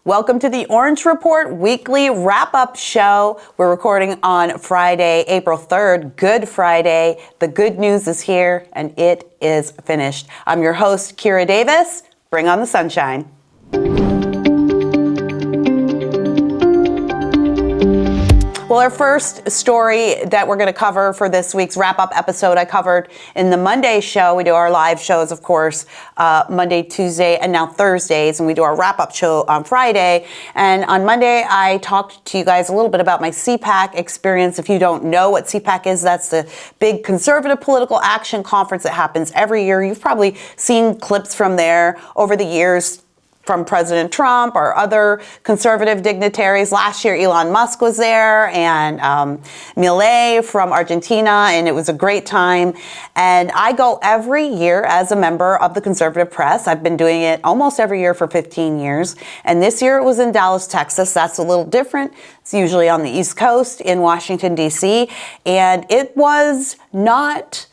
Welcome to the Orange Report weekly wrap-up show. We're recording on Friday, April 3rd, Good Friday. The good news is here, and it is finished. I'm your host, Kira Davis. Bring on the sunshine. Well, our first story that we're going to cover for this week's wrap-up episode, I covered in the Monday show. We do our live shows, of course, Monday, Tuesday, and now Thursdays, and we do our wrap-up show on Friday. And on Monday, I talked to you guys a little bit about my CPAC experience. If you don't know what CPAC is, that's the big conservative political action conference that happens every year. You've probably seen clips from there over the years, from President Trump or other conservative dignitaries. Last year, Elon Musk was there, and Milei from Argentina, and it was a great time. And I go every year as a member of the conservative press. I've been doing it almost every year for 15 years. And this year it was in Dallas, Texas. That's a little different. It's usually on the East Coast in Washington, D.C. And it was not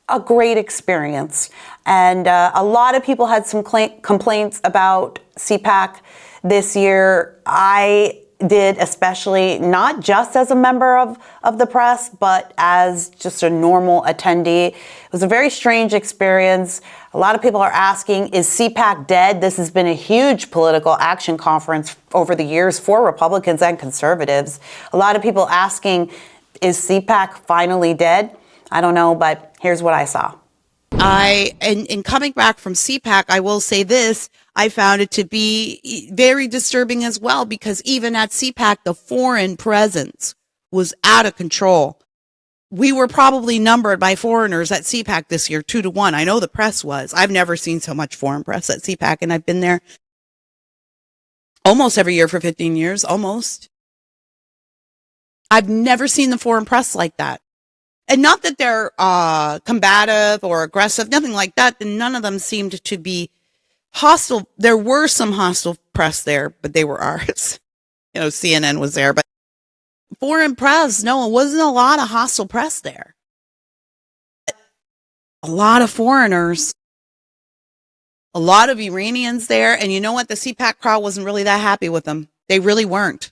a great experience. And a lot of people had some complaints about CPAC this year. I did, especially not just as a member of the press, but as just a normal attendee. It was a very strange experience. A lot of people are asking, is CPAC dead? This has been a huge political action conference over the years for Republicans and conservatives. A lot of people asking, is CPAC finally dead? I don't know, but here's what I saw. In coming back from CPAC, I will say this, I found it to be very disturbing as well, because even at CPAC, the foreign presence was out of control. We were probably numbered by foreigners at CPAC this year, 2-1. I know the press was. I've never seen so much foreign press at CPAC, and I've been there almost every year for 15 years, almost. I've never seen the foreign press like that. And not that they're combative or aggressive, nothing like that. None of them seemed to be hostile. There were some hostile press there, but they were ours. You know, CNN was there, but foreign press, no, it wasn't a lot of hostile press there. A lot of foreigners, a lot of Iranians there. And you know what? The CPAC crowd wasn't really that happy with them. They really weren't.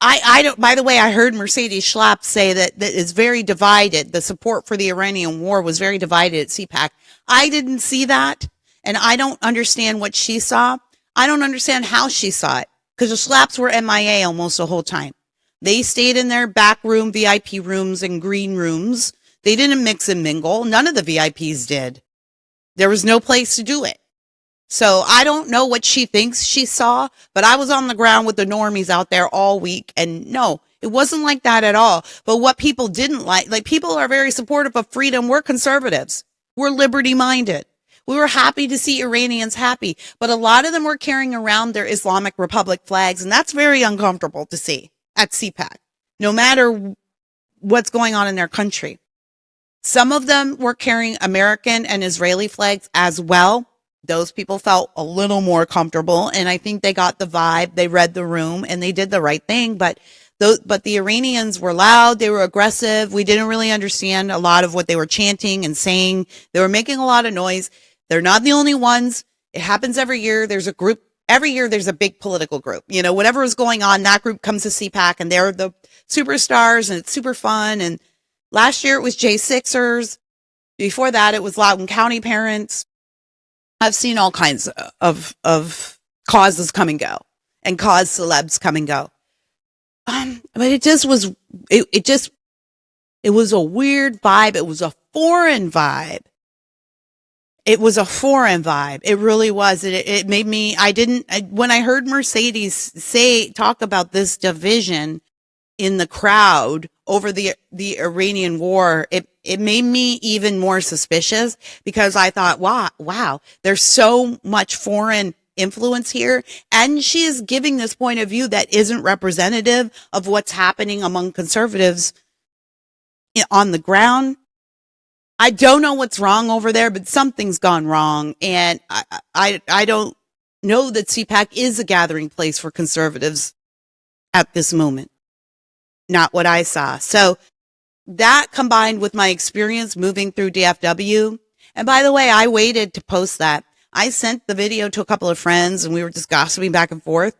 I don't, by the way, I heard Mercedes Schlapp say that it's very divided. The support for the Iranian war was very divided at CPAC. I didn't see that, and I don't understand what she saw. I don't understand how she saw it, because the Schlapps were MIA almost the whole time. They stayed in their back room, VIP rooms, and green rooms. They didn't mix and mingle. None of the VIPs did. There was no place to do it. So I don't know what she thinks she saw, but I was on the ground with the normies out there all week. And no, it wasn't like that at all. But what people didn't like people are very supportive of freedom. We're conservatives. We're liberty minded. We were happy to see Iranians happy, but a lot of them were carrying around their Islamic Republic flags. And that's very uncomfortable to see at CPAC, no matter what's going on in their country. Some of them were carrying American and Israeli flags as well. Those people felt a little more comfortable, and I think they got the vibe. They read the room, and they did the right thing. But the Iranians were loud. They were aggressive. We didn't really understand a lot of what they were chanting and saying. They were making a lot of noise. They're not the only ones. It happens every year. There's a group. Every year there's a big political group. You know, whatever is going on, that group comes to CPAC, and they're the superstars, and it's super fun. And last year it was J6ers. Before that, it was Loudoun County parents. I've seen all kinds of causes come and go, and cause celebs come and go. But it just was, it was a weird vibe. It was a foreign vibe. It was a foreign vibe. It really was. It made me, when I heard Mercedes talk about this division in the crowd over the Iranian war, it made me even more suspicious, because I thought, wow, there's so much foreign influence here. And she is giving this point of view that isn't representative of what's happening among conservatives on the ground. I don't know what's wrong over there, but something's gone wrong. And I don't know that CPAC is a gathering place for conservatives at this moment. Not what I saw. So that combined with my experience moving through DFW, and by the way, I waited to post that. I sent the video to a couple of friends and we were just gossiping back and forth.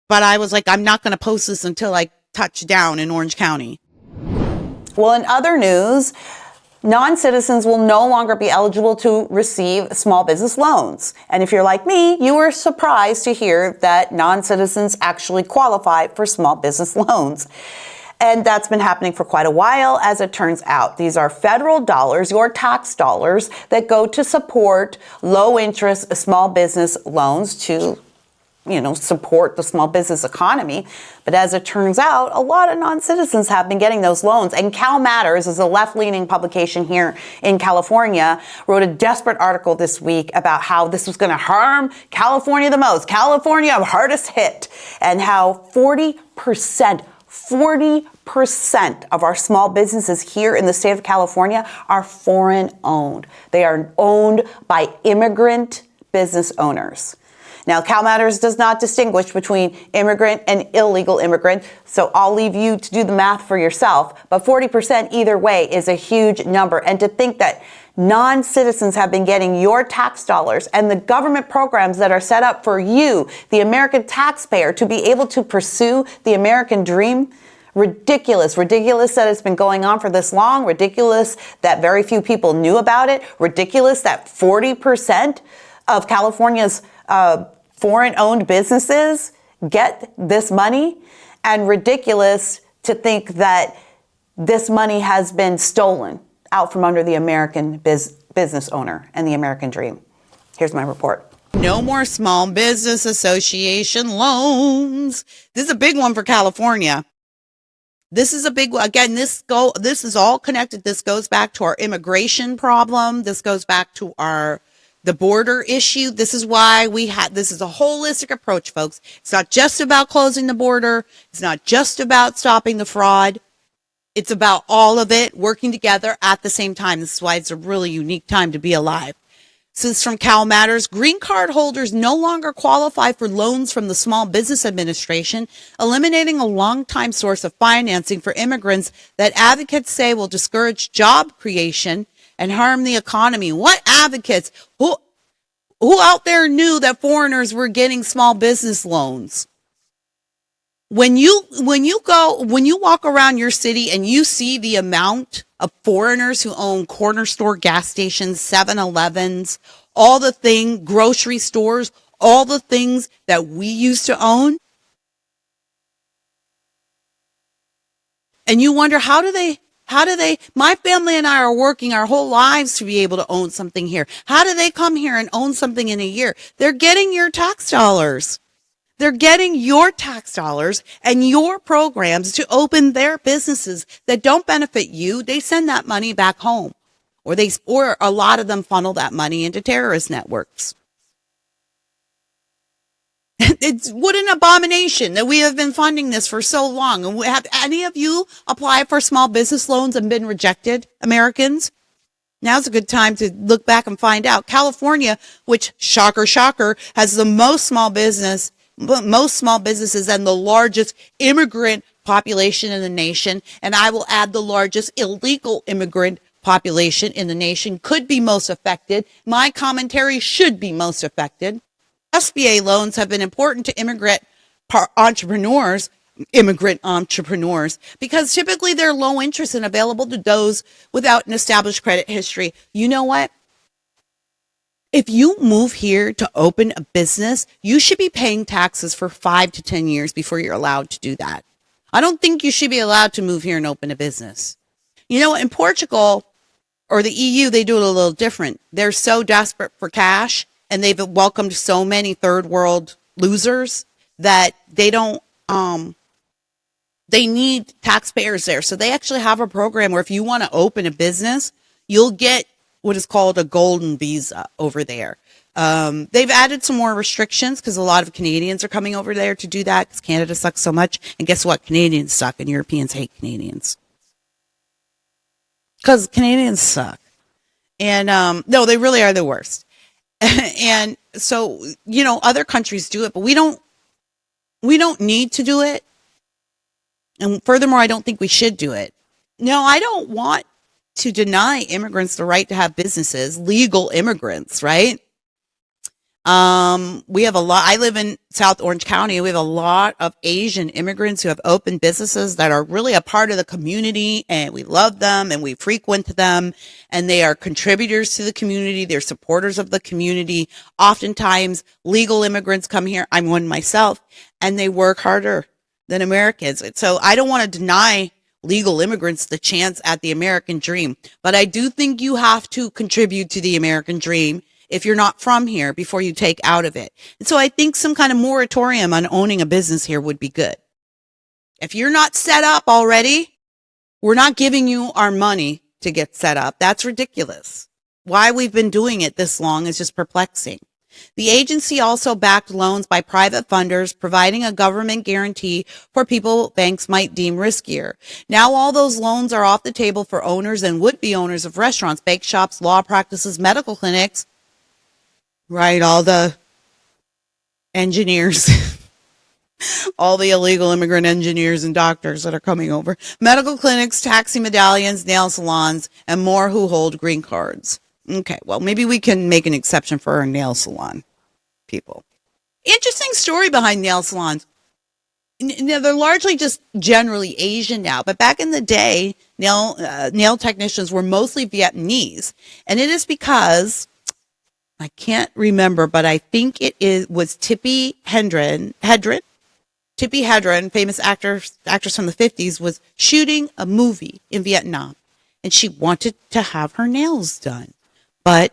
But I was like, I'm not going to post this until I touch down in Orange County. Well, in other news, non-citizens will no longer be eligible to receive small business loans. And if you're like me, you were surprised to hear that non-citizens actually qualify for small business loans. And that's been happening for quite a while, as it turns out. These are federal dollars, your tax dollars, that go to support low-interest small business loans to support the small business economy. But as it turns out, a lot of non-citizens have been getting those loans. And Cal Matters is a left-leaning publication here in California, wrote a desperate article this week about how this was going to harm California the most. California hardest hit. And how 40% of our small businesses here in the state of California are foreign owned. They are owned by immigrant business owners. Now, Cal Matters does not distinguish between immigrant and illegal immigrant, so I'll leave you to do the math for yourself. But 40% either way is a huge number. And to think that non-citizens have been getting your tax dollars and the government programs that are set up for you, the American taxpayer, to be able to pursue the American dream, ridiculous. Ridiculous that it's been going on for this long. Ridiculous that very few people knew about it. Ridiculous that 40% of California's foreign-owned businesses get this money, and ridiculous to think that this money has been stolen out from under the American business owner and the American dream. Here's my report. No more small business association loans. This is a big one for California. This is a big one. Again, this is all connected. This goes back to our immigration problem. This goes back to the border issue. This is why this is a holistic approach, folks. It's not just about closing the border. It's not just about stopping the fraud. It's about all of it working together at the same time. This is why it's a really unique time to be alive. So this is from Cal Matters. Green card holders no longer qualify for loans from the Small Business Administration, eliminating a longtime source of financing for immigrants that advocates say will discourage job creation and harm the economy. What advocates? Who out there knew that foreigners were getting small business loans? When you walk around your city and you see the amount of foreigners who own corner store gas stations, 7-Elevens, grocery stores, all the things that we used to own, and you wonder, how do they, my family and I are working our whole lives to be able to own something here. How do they come here and own something in a year? They're getting your tax dollars. They're getting your tax dollars and your programs to open their businesses that don't benefit you. They send that money back home, or a lot of them funnel that money into terrorist networks. What an abomination that we have been funding this for so long. And have any of you applied for small business loans and been rejected, Americans? Now's a good time to look back and find out. California, which, shocker, shocker, has the most small businesses and the largest immigrant population in the nation, and I will add the largest illegal immigrant population in the nation, could be most affected. My commentary should be most affected. SBA loans have been important to immigrant entrepreneurs, because typically they're low interest and available to those without an established credit history. You know what? If you move here to open a business, you should be paying taxes for 5 to 10 years before you're allowed to do that. I don't think you should be allowed to move here and open a business. In Portugal or the EU, they do it a little different. They're so desperate for cash, and they've welcomed so many third world losers that they don't, they need taxpayers there. So they actually have a program where if you want to open a business, you'll get what is called a golden visa over there. They've added some more restrictions because a lot of Canadians are coming over there to do that because Canada sucks so much. And guess what? Canadians suck and Europeans hate Canadians. Because Canadians suck. And no, they really are the worst. And so, other countries do it, but we don't need to do it. And furthermore, I don't think we should do it. No, I don't want to deny immigrants the right to have businesses, legal immigrants, right? We have a lot. I live in South Orange County. We have a lot of Asian immigrants who have opened businesses that are really a part of the community, and we love them and we frequent them, and they are contributors to the community. They're supporters of the community. Oftentimes legal immigrants come here. I'm one myself, and they work harder than Americans. So I don't want to deny legal immigrants the chance at the American dream, but I do think you have to contribute to the American dream if you're not from here before you take out of it. And so I think some kind of moratorium on owning a business here would be good. If you're not set up already, we're not giving you our money to get set up. That's ridiculous. Why we've been doing it this long is just perplexing. The agency also backed loans by private funders, providing a government guarantee for people banks might deem riskier. Now all those loans are off the table for owners and would-be owners of restaurants, bake shops, law practices, medical clinics. Right, all the engineers, all the illegal immigrant engineers and doctors that are coming over, medical clinics, taxi medallions, nail salons, and more who hold green cards. Okay, well, maybe we can make an exception for our nail salon people. Interesting story behind nail salons. They're largely just generally Asian now, but back in the day, nail technicians were mostly Vietnamese, and it is because I can't remember, but I think was Tippi Hedren. Tippi Hedren, famous actress from the 50s, was shooting a movie in Vietnam, and she wanted to have her nails done, but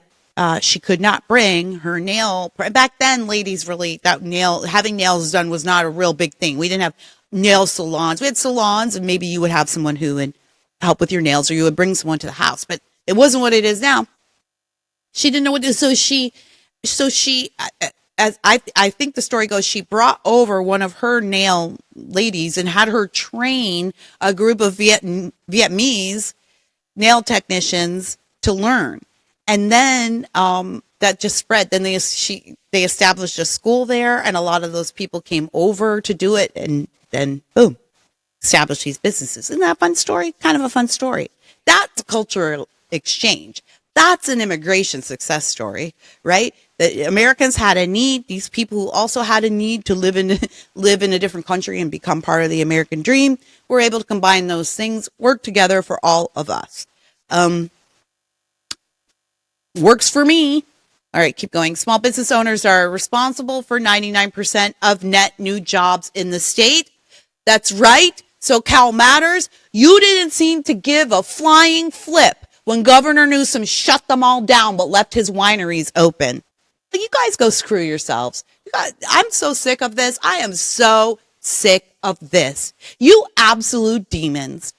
she could not bring her nail. Back then, ladies really having nails done was not a real big thing. We didn't have nail salons. We had salons, and maybe you would have someone who would help with your nails, or you would bring someone to the house, but it wasn't what it is now. She didn't know what to do. So she, as I think the story goes, she brought over one of her nail ladies and had her train a group of Vietnamese nail technicians to learn. And then, that just spread. Then they established a school there, and a lot of those people came over to do it. And then boom, established these businesses. Isn't that a fun story? Kind of a fun story. That's a cultural exchange. That's an immigration success story, right? The Americans had a need. These people who also had a need to live in a different country and become part of the American dream were able to combine those things, work together for all of us. Works for me. All right, keep going. Small business owners are responsible for 99% of net new jobs in the state. That's right. So Cal Matters, you didn't seem to give a flying flip when Governor Newsom shut them all down but left his wineries open. You guys go screw yourselves. I'm so sick of this. I am so sick of this. You absolute demons.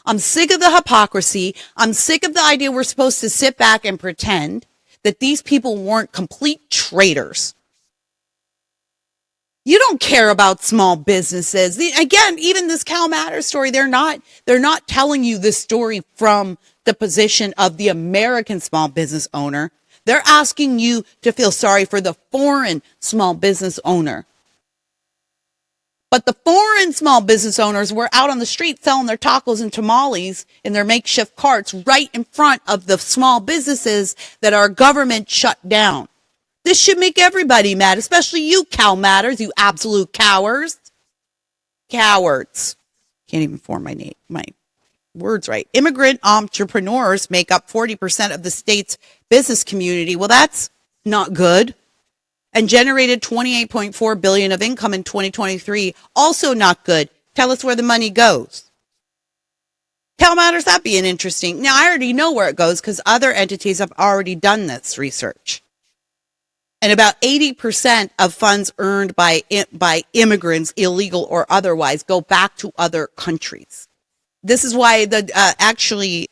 I'm sick of the hypocrisy. I'm sick of the idea we're supposed to sit back and pretend that these people weren't complete traitors. You don't care about small businesses. Again, even this Cal Matters story, they're not telling you this story from the position of the American small business owner. They're asking you to feel sorry for the foreign small business owner. But the foreign small business owners were out on the street selling their tacos and tamales in their makeshift carts right in front of the small businesses that our government shut down. This should make everybody mad, especially you, Cal Matters, you absolute cowards. Cowards. Can't even form my words right. Immigrant entrepreneurs make up 40% of the state's business community. Well, that's not good. And generated $28.4 billion of income in 2023. Also not good. Tell us where the money goes. Cal Matters, that'd be an interesting. Now, I already know where it goes because other entities have already done this research. And about 80% of funds earned by immigrants, illegal or otherwise, go back to other countries. This is why the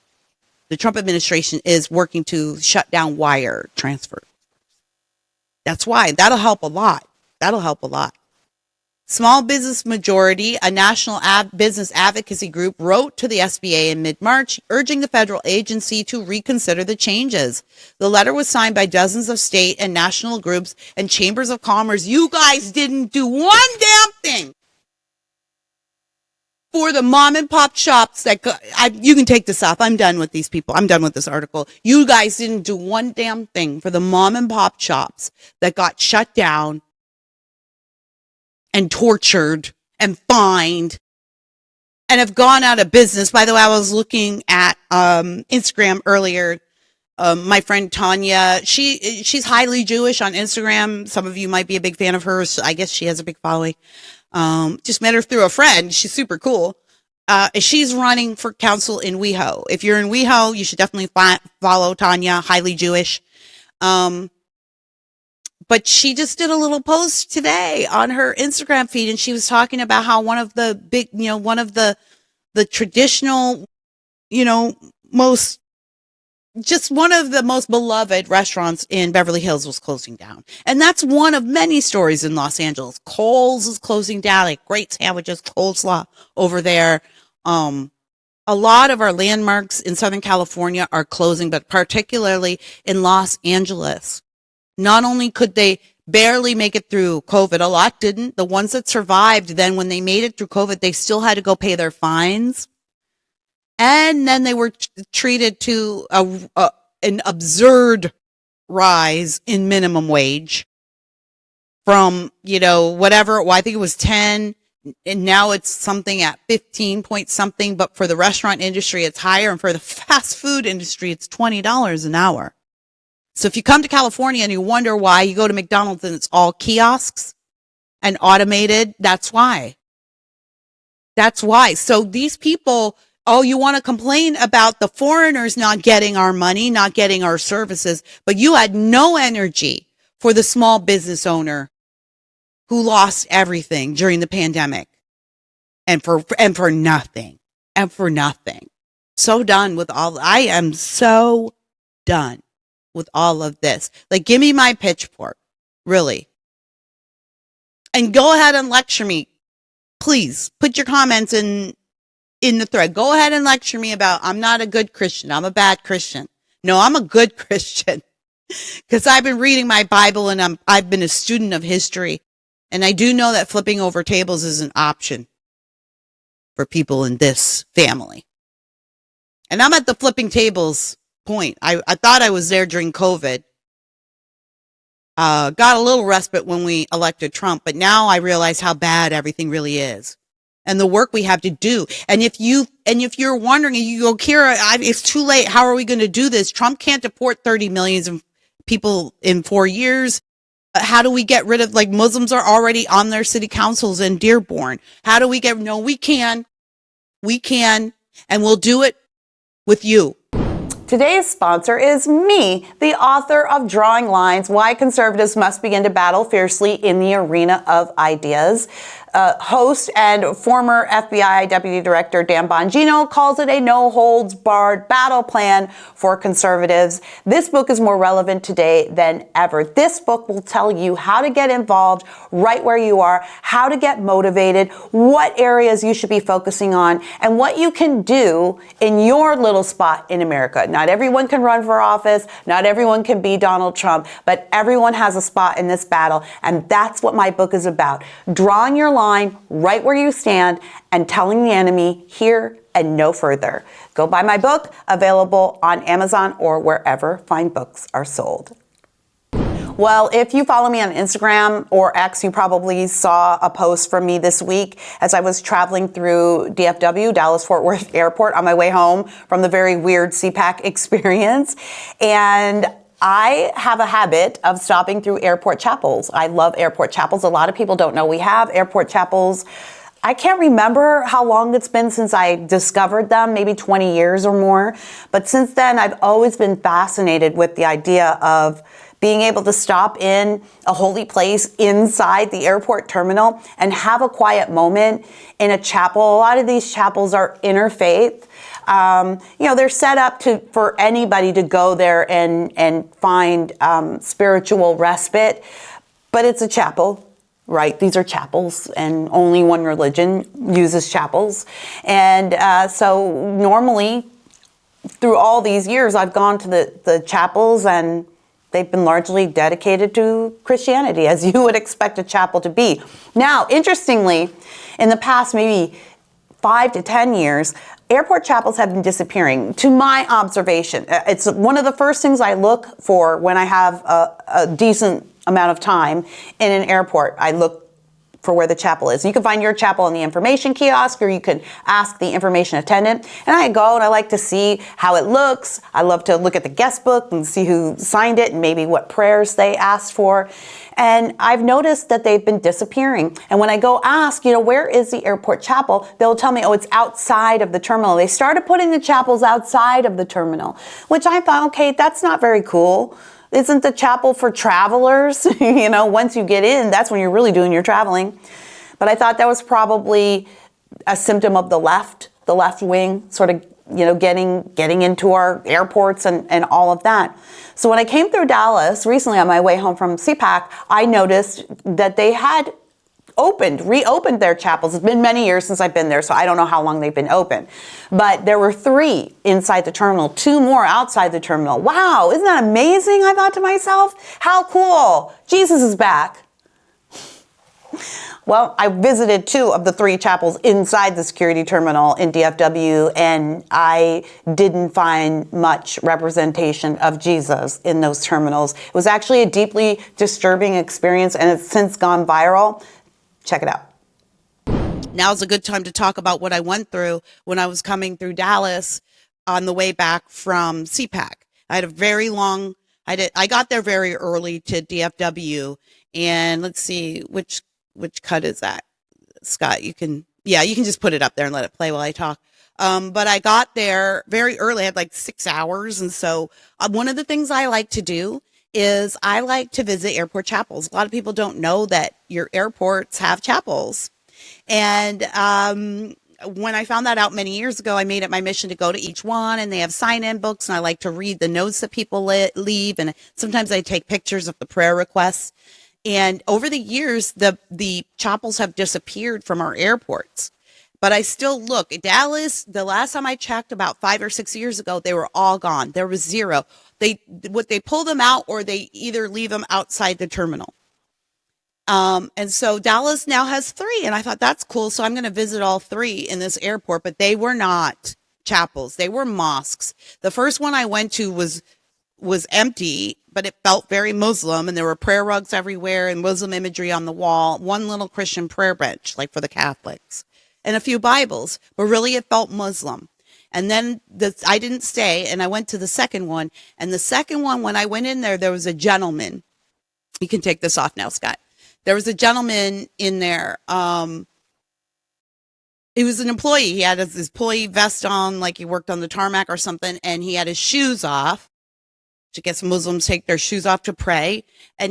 Trump administration is working to shut down wire transfer. That's why. That'll help a lot. Small Business Majority, a national business advocacy group, wrote to the SBA in mid-March, urging the federal agency to reconsider the changes. The letter was signed by dozens of state and national groups and chambers of commerce. You guys didn't do one damn thing. for the mom and pop shops that you can take this off. I'm done with these people. I'm done with this article. You guys didn't do one damn thing for the mom and pop shops that got shut down and tortured and fined and have gone out of business. By the way, I was looking at Instagram earlier. My friend Tanya, she's highly Jewish on Instagram. Some of you might be a big fan of hers. I guess she has a big following. Just met her through a friend. She's super cool. She's running for council in WeHo. If you're in WeHo, you should definitely follow Tanya, highly Jewish. But she just did a little post today on her Instagram feed, and she was talking about how one of the traditional, one of the most beloved restaurants in Beverly Hills was closing down. And that's one of many stories in Los Angeles. Kohl's is closing down, like great sandwiches, coleslaw over there. A lot of our landmarks in Southern California are closing, but particularly in Los Angeles. Not only could they barely make it through COVID, a lot didn't. The ones that survived, then when they made it through COVID, they still had to go pay their fines. And then they were treated to an absurd rise in minimum wage from, whatever. Well, I think it was 10, and now it's something at 15 point something. But for the restaurant industry, it's higher. And for the fast food industry, it's $20 an hour. So if you come to California and you wonder why, you go to McDonald's and it's all kiosks and automated. That's why. That's why. So these people, you want to complain about the foreigners not getting our money, not getting our services, but you had no energy for the small business owner who lost everything during the pandemic and for nothing. So done with I am so done with all of this. Like, give me my pitchfork, really. And go ahead and lecture me. Please put your comments in the thread. Go ahead and lecture me about I'm not a good Christian. I'm a bad Christian. No, I'm a good Christian because I've been reading my Bible and I've been a student of history. And I do know that flipping over tables is an option for people in this family. And I'm at the flipping tables point. I thought I was there during COVID. Got a little respite when we elected Trump, but now I realize how bad everything really is and the work we have to do. And if you're wondering, you go, Kira, it's too late. How are we going to do this? Trump can't deport 30 million people in 4 years. How do we get rid of, Muslims are already on their city councils in Dearborn. How do we no, we can, and we'll do it with you. Today's sponsor is me, the author of Drawing Lines, Why Conservatives Must Begin to Battle Fiercely in the Arena of Ideas. Host and former FBI Deputy Director Dan Bongino calls it a no-holds-barred battle plan for conservatives. This book is more relevant today than ever. This book will tell you how to get involved right where you are, how to get motivated, what areas you should be focusing on, and what you can do in your little spot in America. Not everyone can run for office, not everyone can be Donald Trump, but everyone has a spot in this battle, and that's what my book is about. Drawing your line right where you stand and telling the enemy here and no further. Go buy my book, available on Amazon or wherever fine books are sold. Well, if you follow me on Instagram or X, you probably saw a post from me this week as I was traveling through DFW, Dallas-Fort Worth Airport, on my way home from the very weird CPAC experience. And I have a habit of stopping through airport chapels. I love airport chapels. A lot of people don't know we have airport chapels. I can't remember how long it's been since I discovered them, maybe 20 years or more. But since then, I've always been fascinated with the idea of being able to stop in a holy place inside the airport terminal and have a quiet moment in a chapel. A lot of these chapels are interfaith. They're set up for anybody to go there and find spiritual respite, but it's a chapel, right? These are chapels, and only one religion uses chapels. And so normally, through all these years, I've gone to the chapels, and they've been largely dedicated to Christianity, as you would expect a chapel to be. Now, interestingly, in the past maybe 5 to 10 years, airport chapels have been disappearing, to my observation. It's one of the first things I look for when I have a decent amount of time in an airport. I look for where the chapel is. You can find your chapel in the information kiosk, or you can ask the information attendant. And I go and I like to see how it looks. I love to look at the guest book and see who signed it and maybe what prayers they asked for. And I've noticed that they've been disappearing. And when I go ask, where is the airport chapel? They'll tell me, oh, it's outside of the terminal. They started putting the chapels outside of the terminal, which I thought, okay, that's not very cool. Isn't the chapel for travelers? Once you get in, that's when you're really doing your traveling. But I thought that was probably a symptom of the left wing, sort of, getting into our airports and all of that. So when I came through Dallas recently on my way home from CPAC, I noticed that they had reopened their chapels. It's been many years since I've been there, so I don't know how long they've been open. But there were 3 inside the terminal, 2 more outside the terminal. Wow, isn't that amazing? I thought to myself, how cool. Jesus is back. Well, I visited 2 of the 3 chapels inside the security terminal in DFW, and I didn't find much representation of Jesus in those terminals. It was actually a deeply disturbing experience, and it's since gone viral. Check it out. Now's a good time to talk about what I went through when I was coming through Dallas on the way back from CPAC. I had a very long, I got there very early to DFW, and let's see, which cut is that? Scott, you can just put it up there and let it play while I talk. But I got there very early. I had like 6 hours. And so one of the things I like to do is I like to visit airport chapels. A lot of people don't know that your airports have chapels. And when I found that out many years ago, I made it my mission to go to each one, and they have sign-in books, and I like to read the notes that people leave. And sometimes I take pictures of the prayer requests. And over the years, the chapels have disappeared from our airports. But I still look. Dallas, the last time I checked about 5 or 6 years ago, they were all gone. There was 0. They pull them out, or they either leave them outside the terminal. And so Dallas now has 3, and I thought that's cool. So I'm going to visit all 3 in this airport, but they were not chapels. They were mosques. The first one I went to was empty, but it felt very Muslim, and there were prayer rugs everywhere and Muslim imagery on the wall. One little Christian prayer bench, like for the Catholics, and a few Bibles, but really it felt Muslim. And then I didn't stay, and I went to the second one. And the second one, when I went in there, there was a gentleman. You can take this off now, Scott. There was a gentleman in there. He was an employee. He had his employee vest on, like he worked on the tarmac or something, and he had his shoes off. I guess Muslims take their shoes off to pray. But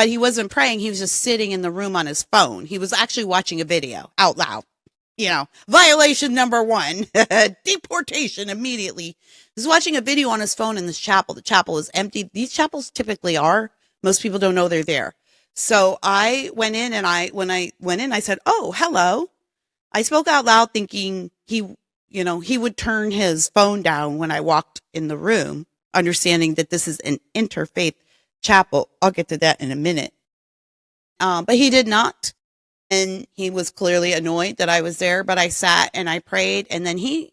he wasn't praying. He was just sitting in the room on his phone. He was actually watching a video out loud. Violation number 1, deportation immediately. He was watching a video on his phone in this chapel. The chapel is empty. These chapels typically are. Most people don't know they're there. So I went in, and when I went in, I said, "Oh, hello." I spoke out loud thinking he would turn his phone down when I walked in the room, understanding that this is an interfaith chapel. I'll get to that in a minute. But he did not. And he was clearly annoyed that I was there, but I sat and I prayed, and then he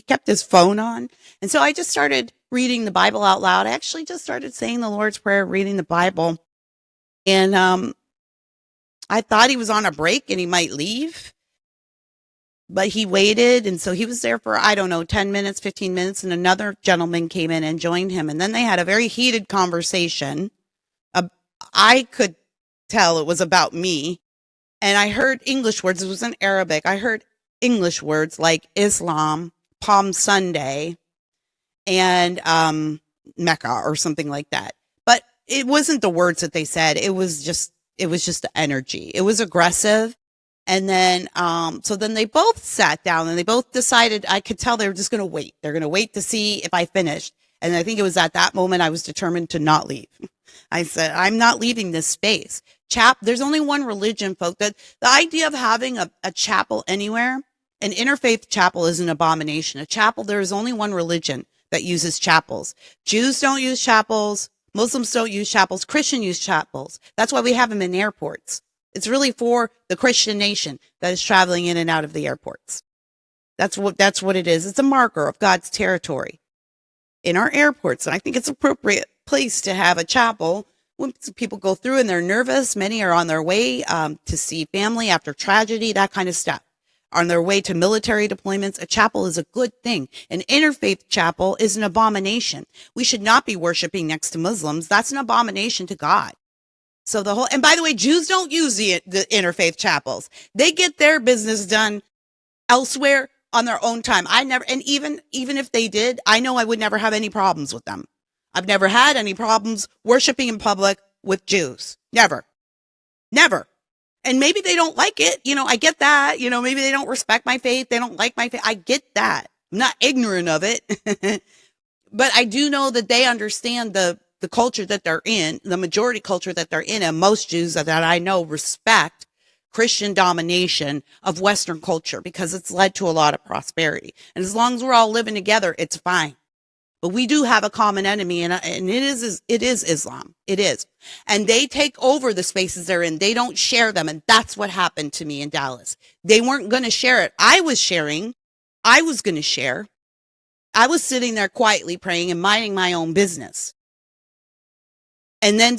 kept his phone on. And so I just started reading the Bible out loud. I actually just started saying the Lord's Prayer, reading the Bible. And I thought he was on a break and he might leave, but he waited. And so he was there for, 10 minutes, 15 minutes. And another gentleman came in and joined him. And then they had a very heated conversation. I could tell it was about me. And I heard English words. It was in Arabic. I heard English words like Islam, Palm Sunday, and Mecca or something like that. But it wasn't the words that they said. It was just the energy. It was aggressive. And then, so then they both sat down and they both decided, I could tell they were just going to wait. They're going to wait to see if I finished. And I think it was at that moment I was determined to not leave. I said, I'm not leaving this space. There's only one religion, folks. That the idea of having a chapel anywhere, an interfaith chapel, is an abomination. A chapel, there is only one religion that uses chapels. Jews don't use chapels. Muslims don't use chapels. Christians use chapels. That's why we have them in airports. It's really for the Christian nation that is traveling in and out of the airports. That's what it is. It's a marker of God's territory in our airports. And I think it's an appropriate place to have a chapel when people go through and they're nervous. Many are on their way to see family after tragedy, that kind of stuff. On their way to military deployments, a chapel is a good thing. An interfaith chapel is an abomination. We should not be worshiping next to Muslims. That's an abomination to God. So and by the way, Jews don't use the interfaith chapels. They get their business done elsewhere on their own time. And even if they did, I know I would never have any problems with them. I've never had any problems worshiping in public with Jews. Never. And maybe they don't like it. I get that. Maybe they don't respect my faith. They don't like my faith. I get that. I'm not ignorant of it. But I do know that they understand the culture that they're in, the majority culture that they're in. And most Jews that I know respect Christian domination of Western culture because it's led to a lot of prosperity. And as long as we're all living together, it's fine. But we do have a common enemy, and it is Islam. It is. And they take over the spaces they're in. They don't share them. And that's what happened to me in Dallas. They weren't going to share it. I was sharing. I was going to share. I was sitting there quietly praying and minding my own business. And then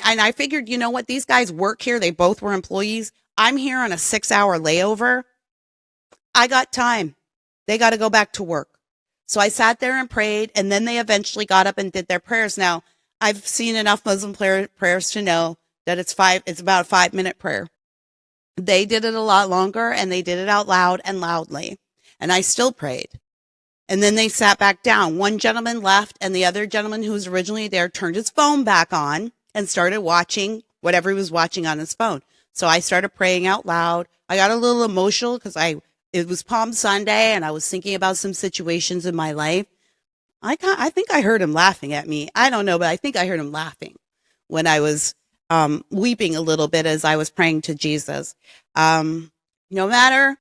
I figured, you know what? These guys work here. They both were employees. I'm here on a 6-hour layover. I got time. They got to go back to work. So I sat there and prayed, and then they eventually got up and did their prayers. Now, I've seen enough Muslim prayers to know that it's about a 5-minute prayer. They did it a lot longer, and they did it out loud and loudly. And I still prayed. And then they sat back down. One gentleman left, and the other gentleman who was originally there turned his phone back on and started watching whatever he was watching on his phone. So I started praying out loud. I got a little emotional because it was Palm Sunday, and I was thinking about some situations in my life. I think I heard him laughing at me. I don't know, but I think I heard him laughing when I was weeping a little bit as I was praying to Jesus. No matter,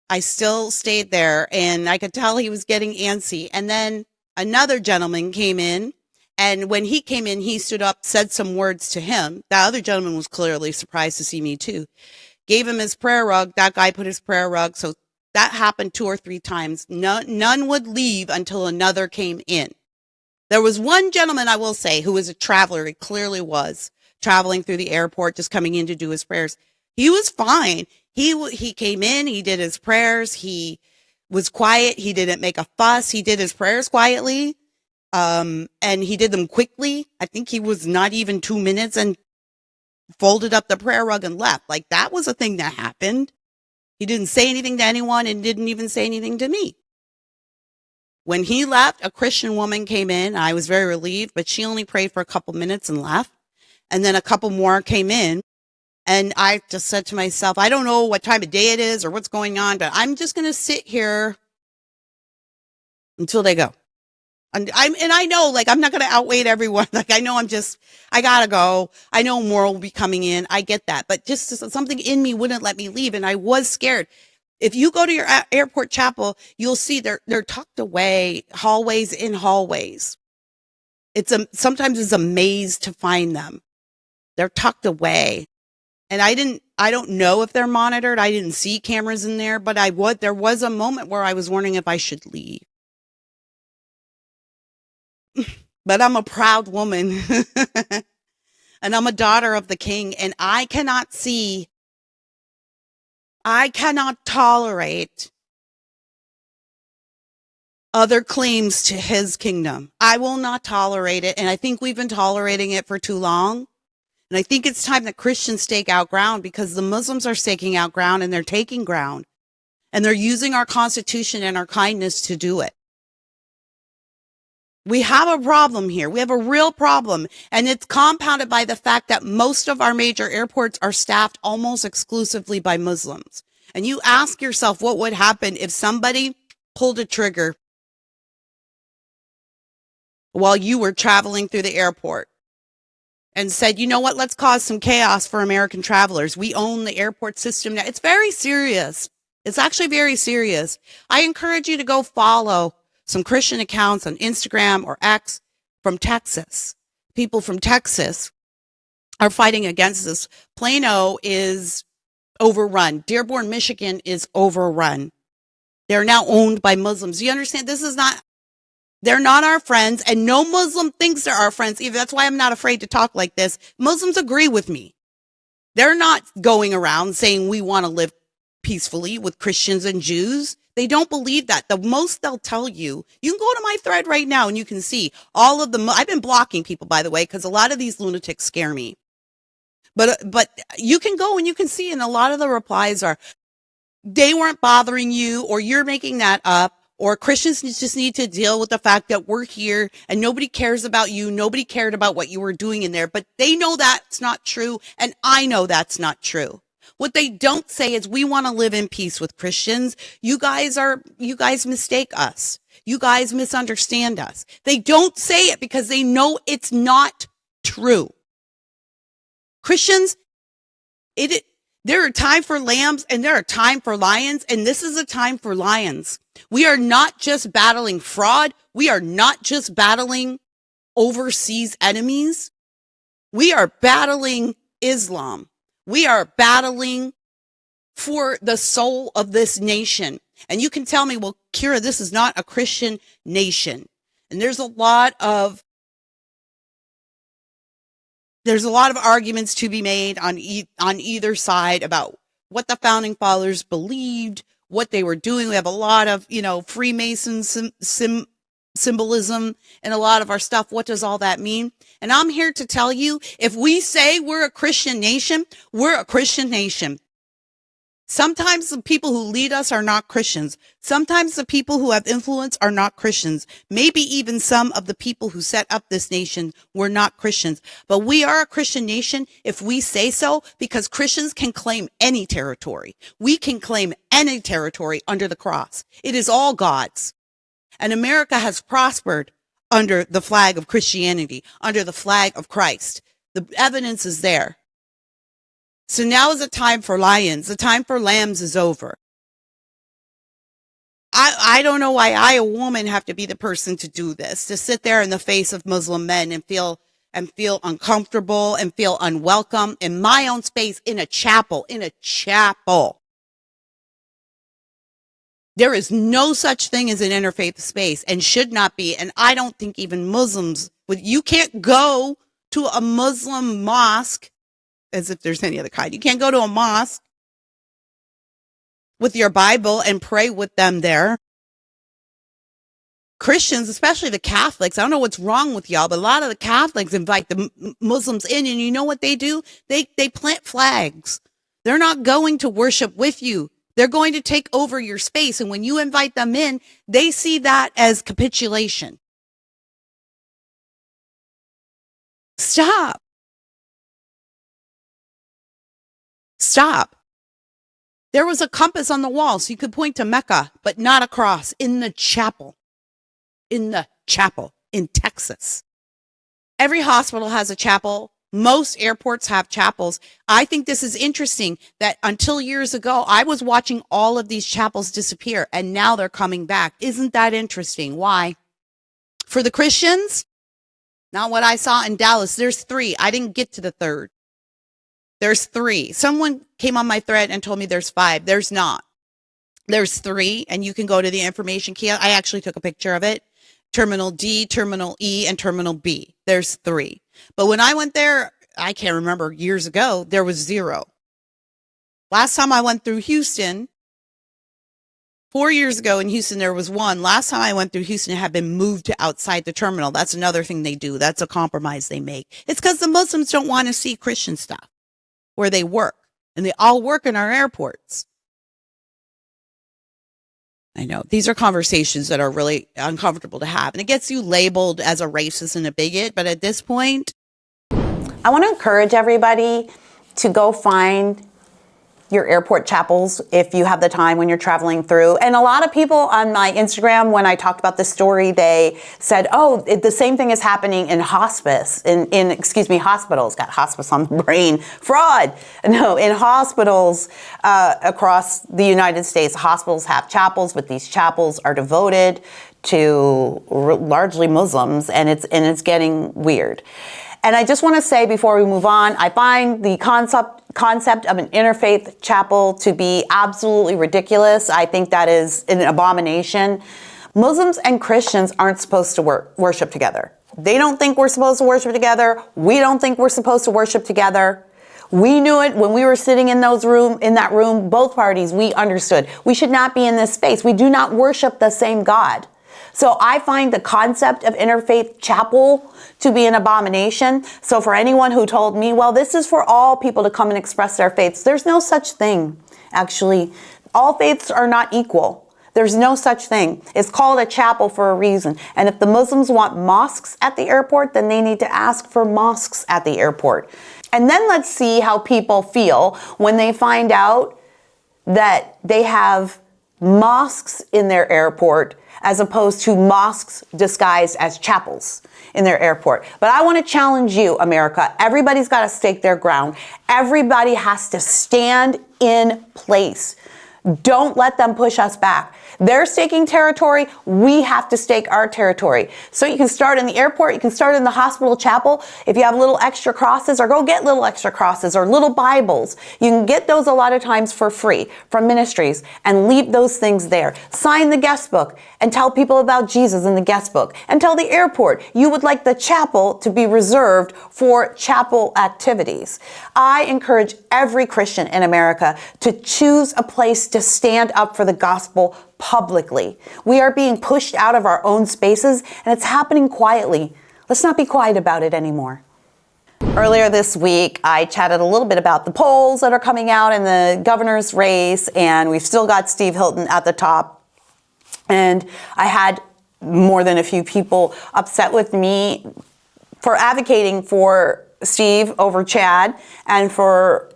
I still stayed there, and I could tell he was getting antsy. And then another gentleman came in, and when he came in, he stood up, said some words to him. The other gentleman was clearly surprised to see me too. Gave him his prayer rug. That guy put his prayer rug. So that happened 2 or 3 times. None would leave until another came in. There was one gentleman, I will say, who was a traveler. He clearly was traveling through the airport, just coming in to do his prayers. He was fine. He came in, he did his prayers. He was quiet. He didn't make a fuss. He did his prayers quietly. And he did them quickly. I think he was not even 2 minutes and folded up the prayer rug and left. Like, that was a thing that happened. He didn't say anything to anyone and didn't even say anything to me. When he left, a Christian woman came in. I was very relieved, but she only prayed for a couple minutes and left. And then a couple more came in. And I just said to myself, I don't know what time of day it is or what's going on, but I'm just going to sit here until they go. And I know, like, I'm not going to outweigh everyone. Like, I know I gotta go. I know more will be coming in. I get that. But just something in me wouldn't let me leave. And I was scared. If you go to your airport chapel, you'll see they're tucked away, hallways in hallways. Sometimes it's a maze to find them. They're tucked away. And I don't know if they're monitored. I didn't see cameras in there, but there was a moment where I was wondering if I should leave. But I'm a proud woman and I'm a daughter of the King, and I cannot tolerate other claims to his kingdom. I will not tolerate it. And I think we've been tolerating it for too long. And I think it's time that Christians stake out ground, because the Muslims are staking out ground and they're taking ground, and they're using our Constitution and our kindness to do it. We have a problem here. We have a real problem. And it's compounded by the fact that most of our major airports are staffed almost exclusively by Muslims. And you ask yourself what would happen if somebody pulled a trigger while you were traveling through the airport and said, you know what, let's cause some chaos for American travelers. We own the airport system now. It's very serious. It's actually very serious. I encourage you to go follow some Christian accounts on Instagram or X from Texas, people from Texas. are fighting against this. Plano is overrun. Dearborn, Michigan is overrun. They're now owned by Muslims. Do you understand? They're not our friends, and no Muslim thinks they're our friends either. That's why I'm not afraid to talk like this. Muslims agree with me. They're not going around saying we want to live peacefully with Christians and Jews. They don't believe that. The most they'll tell you, you can go to my thread right now and you can see all of them. I've been blocking people, by the way, because a lot of these lunatics scare me. But you can go and you can see, and a lot of the replies are, they weren't bothering you, or you're making that up, or Christians just need to deal with the fact that we're here and nobody cares about you. Nobody cared about what you were doing in there, but they know that's not true. And I know that's not true. What they don't say is we want to live in peace with Christians. You guys mistake us. You guys misunderstand us. They don't say it because they know it's not true. Christians, there are time for lambs and there are time for lions, and this is a time for lions. We are not just battling fraud. We are not just battling overseas enemies. We are battling Islam. We are battling for the soul of this nation. And you can tell me, well, Kira, this is not a Christian nation. And there's a lot of arguments to be made on either side about what the founding fathers believed, what they were doing. We have a lot of, Freemason symbolism and a lot of our stuff. What does all that mean? And I'm here to tell you, if we say we're a Christian nation, we're a Christian nation. Sometimes the people who lead us are not Christians. Sometimes the people who have influence are not Christians. Maybe even some of the people who set up this nation were not Christians. But we are a Christian nation if we say so, because Christians can claim any territory. We can claim any territory under the cross. It is all God's. And America has prospered under the flag of Christianity, under the flag of Christ. The evidence is there. So now is the time for lions. The time for lambs is over. I don't know why I, a woman, have to be the person to do this, to sit there in the face of Muslim men and feel uncomfortable and feel unwelcome in my own space, in a chapel. There is no such thing as an interfaith space, and should not be. And I don't think even Muslims you can't go to a Muslim mosque, as if there's any other kind. You can't go to a mosque with your Bible and pray with them there. Christians, especially the Catholics, I don't know what's wrong with y'all, but a lot of the Catholics invite the Muslims in, and you know what they do? They plant flags. They're not going to worship with you. They're going to take over your space. And when you invite them in, they see that as capitulation. Stop. There was a compass on the wall, so you could point to Mecca, but not a cross, in the chapel in Texas. Every hospital has a chapel. Most airports have chapels. I think this is interesting that until years ago, I was watching all of these chapels disappear, and now they're coming back. Isn't that interesting? Why? For the Christians, not what I saw in Dallas. There's 3. I didn't get to the 3rd. There's 3. Someone came on my thread and told me there's 5. There's not. There's 3, and you can go to the information kiosk. I actually took a picture of it. Terminal D, Terminal E, and Terminal B. There's 3. But when I went there, I can't remember, years ago, there was 0. Last time I went through Houston, 4 years ago in Houston, there was 1. Last time I went through Houston, it had been moved to outside the terminal. That's another thing they do. That's a compromise they make. It's because the Muslims don't want to see Christian stuff where they work. And they all work in our airports. I know these are conversations that are really uncomfortable to have, and it gets you labeled as a racist and a bigot. But at this point, I want to encourage everybody to go find your airport chapels if you have the time when you're traveling through. And a lot of people on my Instagram, when I talked about this story, they said, oh, the same thing is happening in hospice, hospitals. Got hospice on the brain. Fraud. No, in hospitals across the United States, hospitals have chapels, but these chapels are devoted to largely Muslims, and it's getting weird. And I just want to say before we move on, I find the concept of an interfaith chapel to be absolutely ridiculous. I think that is an abomination. Muslims and Christians aren't supposed to worship together. They don't think we're supposed to worship together. We don't think we're supposed to worship together. We knew it when we were sitting in that room, both parties, we understood. We should not be in this space. We do not worship the same God. So I find the concept of Interfaith Chapel to be an abomination. So for anyone who told me, well, this is for all people to come and express their faiths, there's no such thing, actually. All faiths are not equal. There's no such thing. It's called a chapel for a reason. And if the Muslims want mosques at the airport, then they need to ask for mosques at the airport. And then let's see how people feel when they find out that they have mosques in their airport as opposed to mosques disguised as chapels in their airport. But I want to challenge you, America. Everybody's got to stake their ground. Everybody has to stand in place. Don't let them push us back. They're staking territory. We have to stake our territory. So you can start in the airport. You can start in the hospital chapel. If you have little extra crosses, or go get little extra crosses or little Bibles, you can get those a lot of times for free from ministries and leave those things there. Sign the guest book and tell people about Jesus in the guest book. And tell the airport you would like the chapel to be reserved for chapel activities. I encourage every Christian in America to choose a place to stand up for the gospel publicly. We are being pushed out of our own spaces, and it's happening quietly. Let's not be quiet about it anymore. Earlier this week, I chatted a little bit about the polls that are coming out in the governor's race, and we've still got Steve Hilton at the top. And I had more than a few people upset with me for advocating for Steve over Chad and for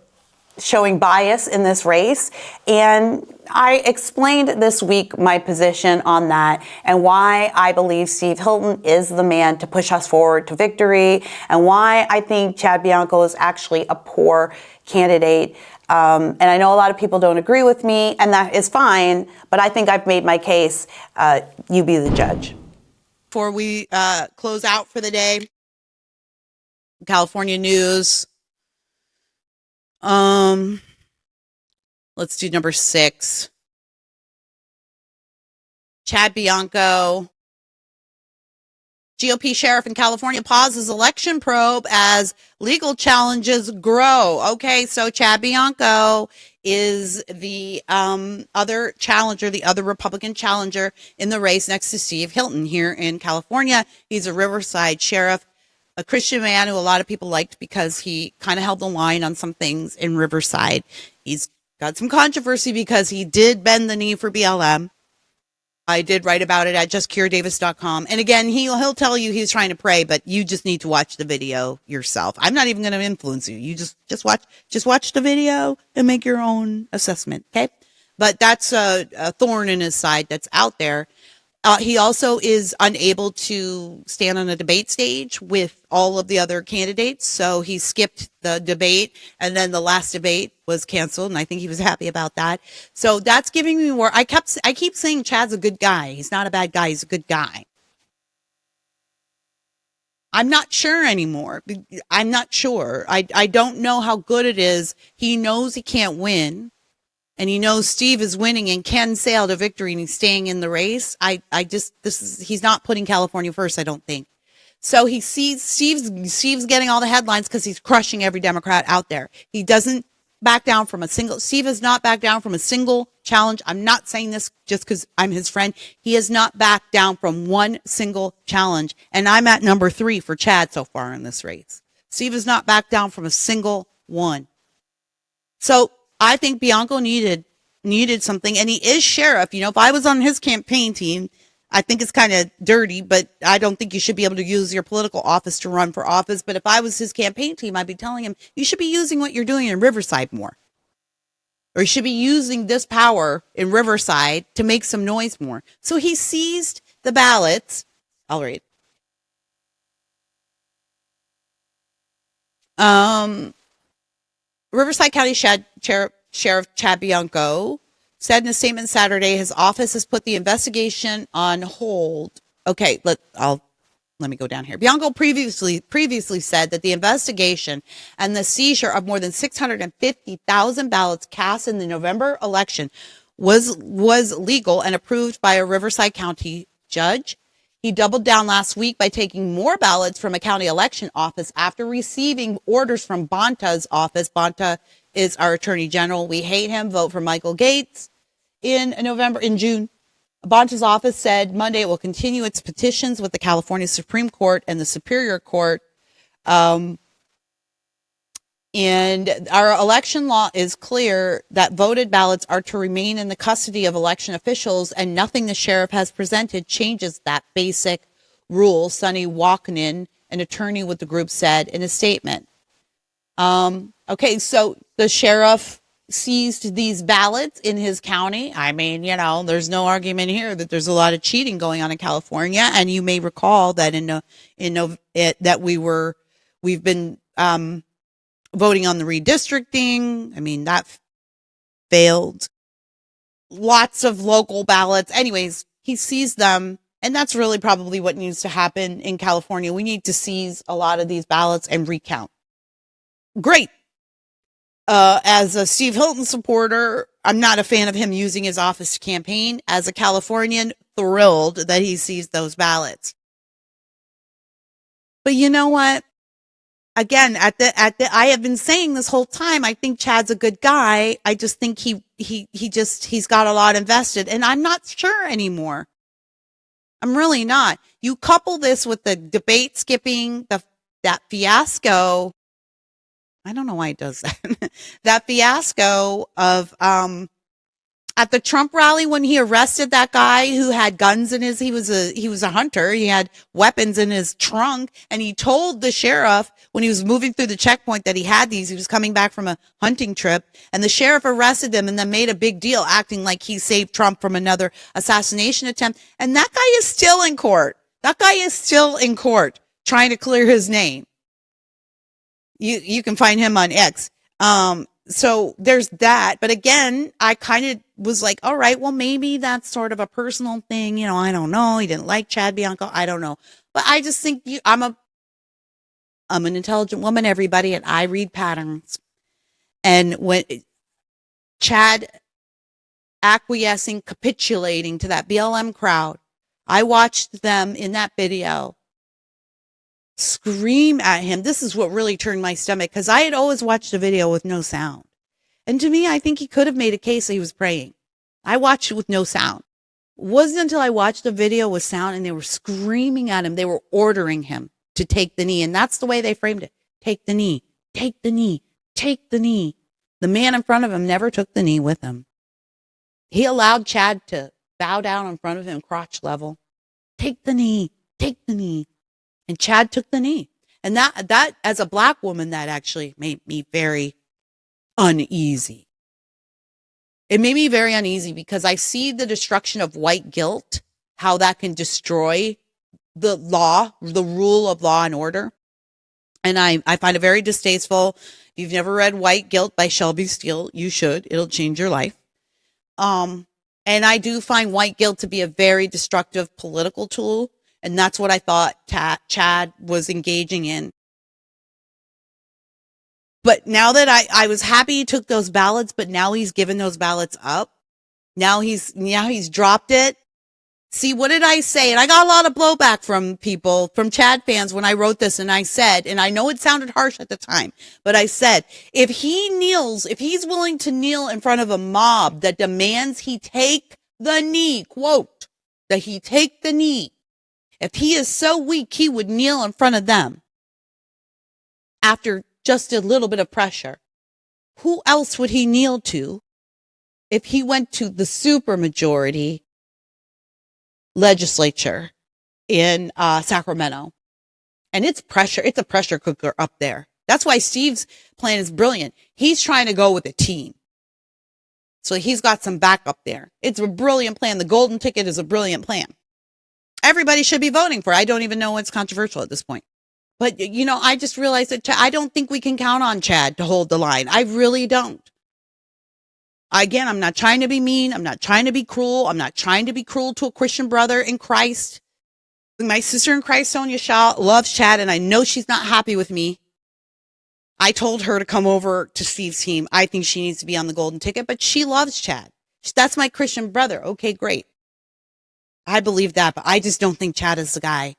showing bias in this race. And I explained this week my position on that and why I believe Steve Hilton is the man to push us forward to victory, and why I think Chad Bianco is actually a poor candidate. And I know a lot of people don't agree with me, and that is fine, but I think I've made my case. You be the judge. Before we close out for the day, California news. Let's do number 6. Chad Bianco, GOP sheriff in California, pauses election probe as legal challenges grow. Okay, so Chad Bianco is the other challenger, the other Republican challenger in the race next to Steve Hilton here in California. He's a Riverside sheriff, a Christian man who a lot of people liked because he kind of held the line on some things in Riverside. He's got some controversy because he did bend the knee for BLM. I did write about it at justcuredavis.com. And again, he'll tell you he's trying to pray, but you just need to watch the video yourself. I'm not even going to influence you. You just watch the video and make your own assessment. Okay. But that's a thorn in his side that's out there. He also is unable to stand on a debate stage with all of the other candidates. So he skipped the debate, and then the last debate was canceled. And I think he was happy about that. So that's giving me more. I keep saying Chad's a good guy. He's not a bad guy. He's a good guy. I'm not sure anymore. I'm not sure. I don't know how good it is. He knows he can't win. And he knows Steve is winning and can sail to victory, and he's staying in the race. He's not putting California first, I don't think. So he sees Steve's getting all the headlines because he's crushing every Democrat out there. He doesn't back down from Steve has not backed down from a single challenge. I'm not saying this just because I'm his friend. He has not backed down from one single challenge. And I'm at number 3 for Chad so far in this race. Steve has not backed down from a single one. So I think Bianco needed something, and he is sheriff. You know, if I was on his campaign team, I think it's kind of dirty, but I don't think you should be able to use your political office to run for office. But if I was his campaign team, I'd be telling him, you should be using what you're doing in Riverside more. Or you should be using this power in Riverside to make some noise more. So he seized the ballots. I'll read. Riverside County Sheriff Chad Bianco said in a statement Saturday his office has put the investigation on hold. Okay, let let me go down here. Bianco previously said that the investigation and the seizure of more than 650,000 ballots cast in the November election was legal and approved by a Riverside County judge. He doubled down last week by taking more ballots from a county election office after receiving orders from Bonta's office. Bonta is our attorney general. We hate him. Vote for Michael Gates in June. Bonta's office said Monday it will continue its petitions with the California Supreme Court and the Superior Court. And our election law is clear that voted ballots are to remain in the custody of election officials, and nothing the sheriff has presented changes that basic rule, Sonny Walknin, an attorney with the group, said in a statement. Okay, so the sheriff seized these ballots in his county. I mean, there's no argument here that there's a lot of cheating going on in California. And you may recall that we've been voting on the redistricting. I mean, that failed. Lots of local ballots. Anyways, he seized them. And that's really probably what needs to happen in California. We need to seize a lot of these ballots and recount. Great. As a Steve Hilton supporter, I'm not a fan of him using his office to campaign. As a Californian, thrilled that he seized those ballots. But you know what? Again, I have been saying this whole time, I think Chad's a good guy. I just think he's got a lot invested, and I'm not sure anymore. I'm really not. You couple this with the debate skipping, that fiasco. I don't know why he does that. That fiasco of, at the Trump rally when he arrested that guy who had guns in he was a hunter. He had weapons in his trunk, and he told the sheriff when he was moving through the checkpoint that he had these. He was coming back from a hunting trip, and the sheriff arrested him and then made a big deal acting like he saved Trump from another assassination attempt. And that guy is still in court. Trying to clear his name. You can find him on X. So there's that. But again, I kind of was like, all right, well, maybe that's sort of a personal thing. I don't know. He didn't like Chad Bianco. I don't know. But I just think I'm an intelligent woman, everybody, and I read patterns. And when Chad capitulating to that BLM crowd, I watched them in that video scream at him. This is what really turned my stomach, because I had always watched a video with no sound. And to me, I think he could have made a case that he was praying. I watched it with no sound. It wasn't until I watched the video with sound and they were screaming at him. They were ordering him to take the knee. And that's the way they framed it. Take the knee, take the knee, take the knee. The man in front of him never took the knee with him. He allowed Chad to bow down in front of him, crotch level. Take the knee, take the knee. And Chad took the knee. And that as a black woman, that actually made me very uneasy. It made me very uneasy because I see the destruction of white guilt, how that can destroy the law, the rule of law and order. And I find it very distasteful. If you've never read White Guilt by Shelby Steele, you should. It'll change your life. And I do find white guilt to be a very destructive political tool. And that's what I thought Chad was engaging in. But now that I was happy he took those ballots, but now he's given those ballots up. Now he's dropped it. See, what did I say? And I got a lot of blowback from people, from Chad fans when I wrote this, and I said, and I know it sounded harsh at the time, but I said, if he's willing to kneel in front of a mob that demands he take the knee, quote, that he take the knee, if he is so weak, he would kneel in front of them after just a little bit of pressure. Who else would he kneel to if he went to the supermajority legislature in Sacramento? And it's a pressure cooker up there. That's why Steve's plan is brilliant. He's trying to go with a team. So he's got some backup there. It's a brilliant plan. The golden ticket is a brilliant plan. Everybody should be voting for it. I don't even know what's controversial at this point. But, I just realized that I don't think we can count on Chad to hold the line. I really don't. Again, I'm not trying to be mean. I'm not trying to be cruel. I'm not trying to be cruel to a Christian brother in Christ. My sister in Christ, Sonia Shaw, loves Chad, and I know she's not happy with me. I told her to come over to Steve's team. I think she needs to be on the golden ticket, but she loves Chad. That's my Christian brother. Okay, great. I believe that, but I just don't think Chad is the guy.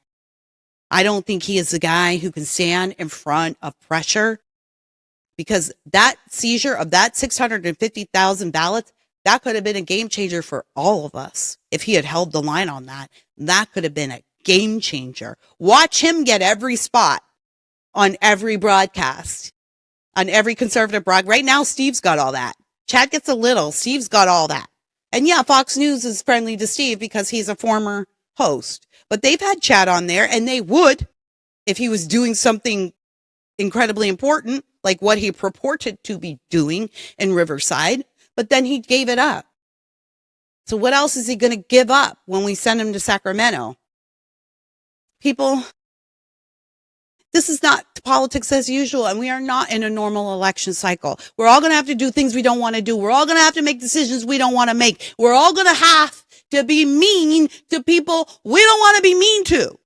I don't think he is the guy who can stand in front of pressure, because that seizure of that 650,000 ballots, that could have been a game changer for all of us. If he had held the line on that, that could have been a game changer. Watch him get every spot on every broadcast, on every conservative broadcast. Right now, Steve's got all that. Chad gets a little. Steve's got all that. And yeah, Fox News is friendly to Steve because he's a former host. But they've had Chad on there, and they would, if he was doing something incredibly important, like what he purported to be doing in Riverside. But then he gave it up. So what else is he going to give up when we send him to Sacramento? People, this is not politics as usual, and we are not in a normal election cycle. We're all going to have to do things we don't want to do. We're all going to have to make decisions we don't want to make. We're all going to have to be mean to people we don't want to be mean to.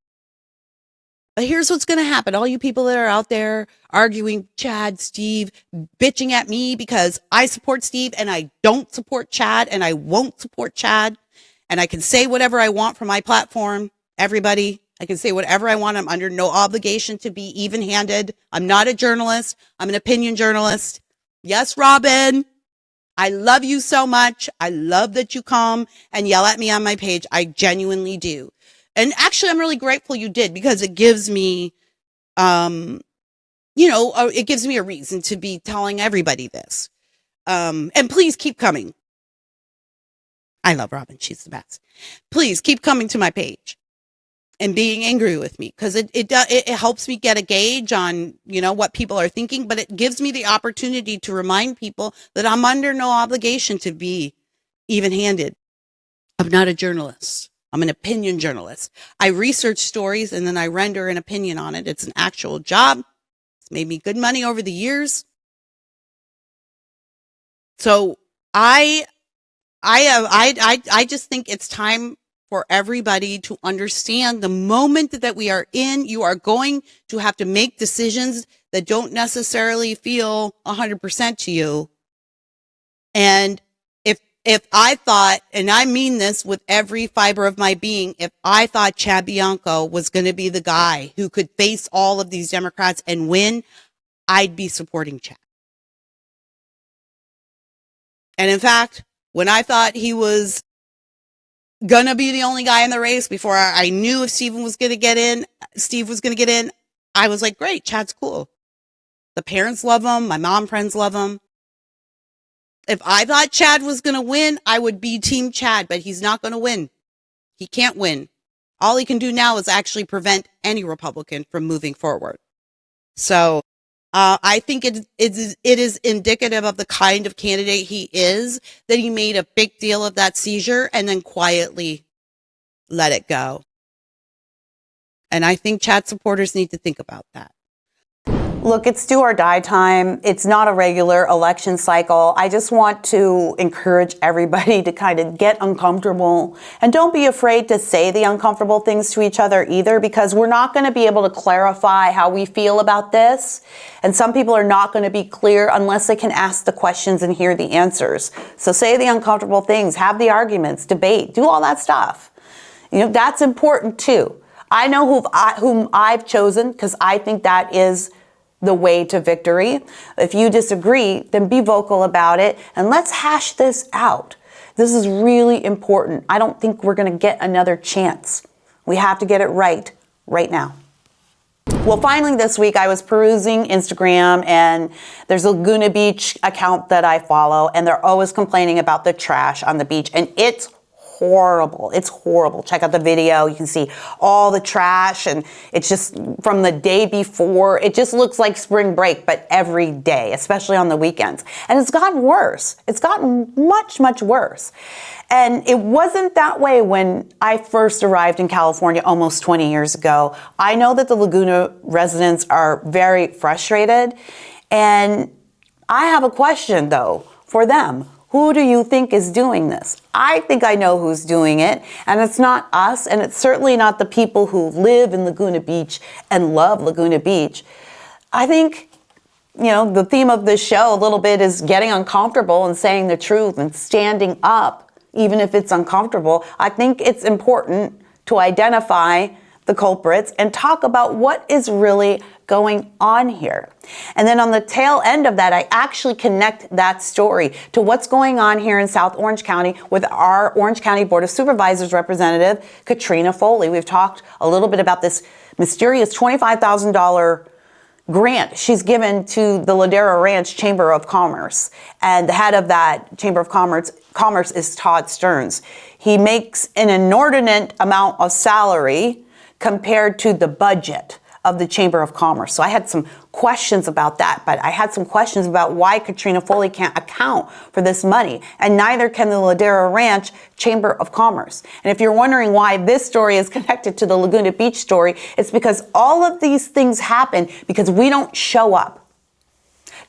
But here's what's going to happen. All you people that are out there arguing Chad, Steve, bitching at me because I support Steve and I don't support Chad and I won't support Chad. And I can say whatever I want from my platform. Everybody, I can say whatever I want. I'm under no obligation to be even-handed. I'm not a journalist. I'm an opinion journalist. Yes, Robin, I love you so much. I love that you come and yell at me on my page. I genuinely do. And actually, I'm really grateful you did, because it gives me, it gives me a reason to be telling everybody this. And please keep coming. I love Robin. She's the best. Please keep coming to my page and being angry with me, because it helps me get a gauge on, what people are thinking, but it gives me the opportunity to remind people that I'm under no obligation to be even-handed. I'm not a journalist. I'm an opinion journalist. I research stories and then I render an opinion on it. It's an actual job. It's made me good money over the years. So I just think it's time for everybody to understand the moment that we are in. You are going to have to make decisions that don't necessarily feel 100% to you. And if I thought, and I mean this with every fiber of my being, if I thought Chad Bianco was going to be the guy who could face all of these Democrats and win, I'd be supporting Chad. And in fact, when I thought he was going to be the only guy in the race, before I knew if Steve was going to get in, I was like, great, Chad's cool. The parents love him. My mom friends love him. If I thought Chad was going to win, I would be Team Chad, but he's not going to win. He can't win. All he can do now is actually prevent any Republican from moving forward. So I think it is indicative of the kind of candidate he is, that he made a big deal of that seizure and then quietly let it go. And I think Chad supporters need to think about that. Look, it's do or die time. It's not a regular election cycle. I just want to encourage everybody to kind of get uncomfortable, and don't be afraid to say the uncomfortable things to each other either, because we're not going to be able to clarify how we feel about this. And some people are not going to be clear unless they can ask the questions and hear the answers. So say the uncomfortable things, have the arguments, debate, do all that stuff. That's important too. I know whom I've chosen, because I think that is the way to victory. If you disagree, then be vocal about it and let's hash this out. This is really important. I don't think we're going to get another chance. We have to get it right now. Well, finally this week I was perusing Instagram, and there's a Laguna Beach account that I follow, and they're always complaining about the trash on the beach, and it's horrible. It's horrible. Check out the video. You can see all the trash, and it's just from the day before. It just looks like spring break, but every day, especially on the weekends. And it's gotten worse. It's gotten much, much worse. And it wasn't that way when I first arrived in California almost 20 years ago. I know that the Laguna residents are very frustrated. And I have a question, though, for them. Who do you think is doing this? I think I know who's doing it, and it's not us, and it's certainly not the people who live in Laguna Beach and love Laguna Beach. I think, the theme of this show a little bit is getting uncomfortable and saying the truth and standing up, even if it's uncomfortable. I think it's important to identify the culprits and talk about what is really going on here. And then on the tail end of that, I actually connect that story to what's going on here in South Orange County with our Orange County Board of Supervisors representative, Katrina Foley. We've talked a little bit about this mysterious $25,000 grant she's given to the Ladera Ranch Chamber of Commerce. And the head of that Chamber of Commerce is Todd Stearns. He makes an inordinate amount of salary compared to the budget of the Chamber of Commerce. So I had some questions about that, but I had some questions about why Katrina Foley can't account for this money, and neither can the Ladera Ranch Chamber of Commerce. And if you're wondering why this story is connected to the Laguna Beach story, it's because all of these things happen because we don't show up.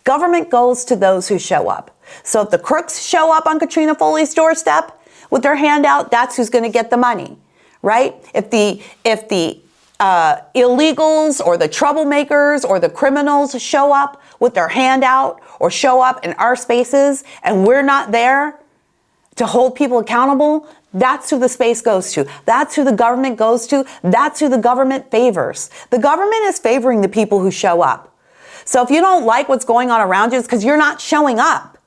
Government goes to those who show up. So if the crooks show up on Katrina Foley's doorstep with their hand out, that's who's going to get the money, right? If the illegals or the troublemakers or the criminals show up with their hand out or show up in our spaces and we're not there to hold people accountable, that's who the space goes to. That's who the government goes to. That's who the government favors. The government is favoring the people who show up. So if you don't like what's going on around you, it's because you're not showing up.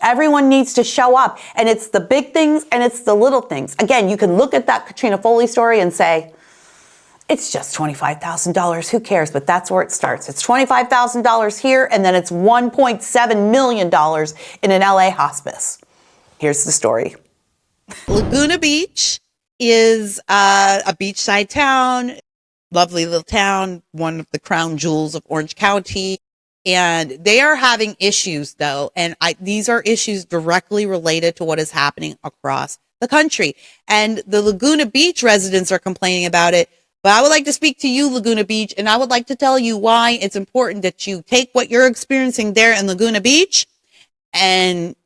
Everyone needs to show up, and it's the big things and it's the little things. Again, you can look at that Katrina Foley story and say, it's just $25,000. Who cares? But that's where it starts. It's $25,000 here, and then it's $1.7 million in an LA hospice. Here's the story. Laguna Beach is a beachside town, lovely little town, one of the crown jewels of Orange County. And they are having issues, though. And these are issues directly related to what is happening across the country. And the Laguna Beach residents are complaining about it. But I would like to speak to you, Laguna Beach, and I would like to tell you why it's important that you take what you're experiencing there in Laguna Beach and,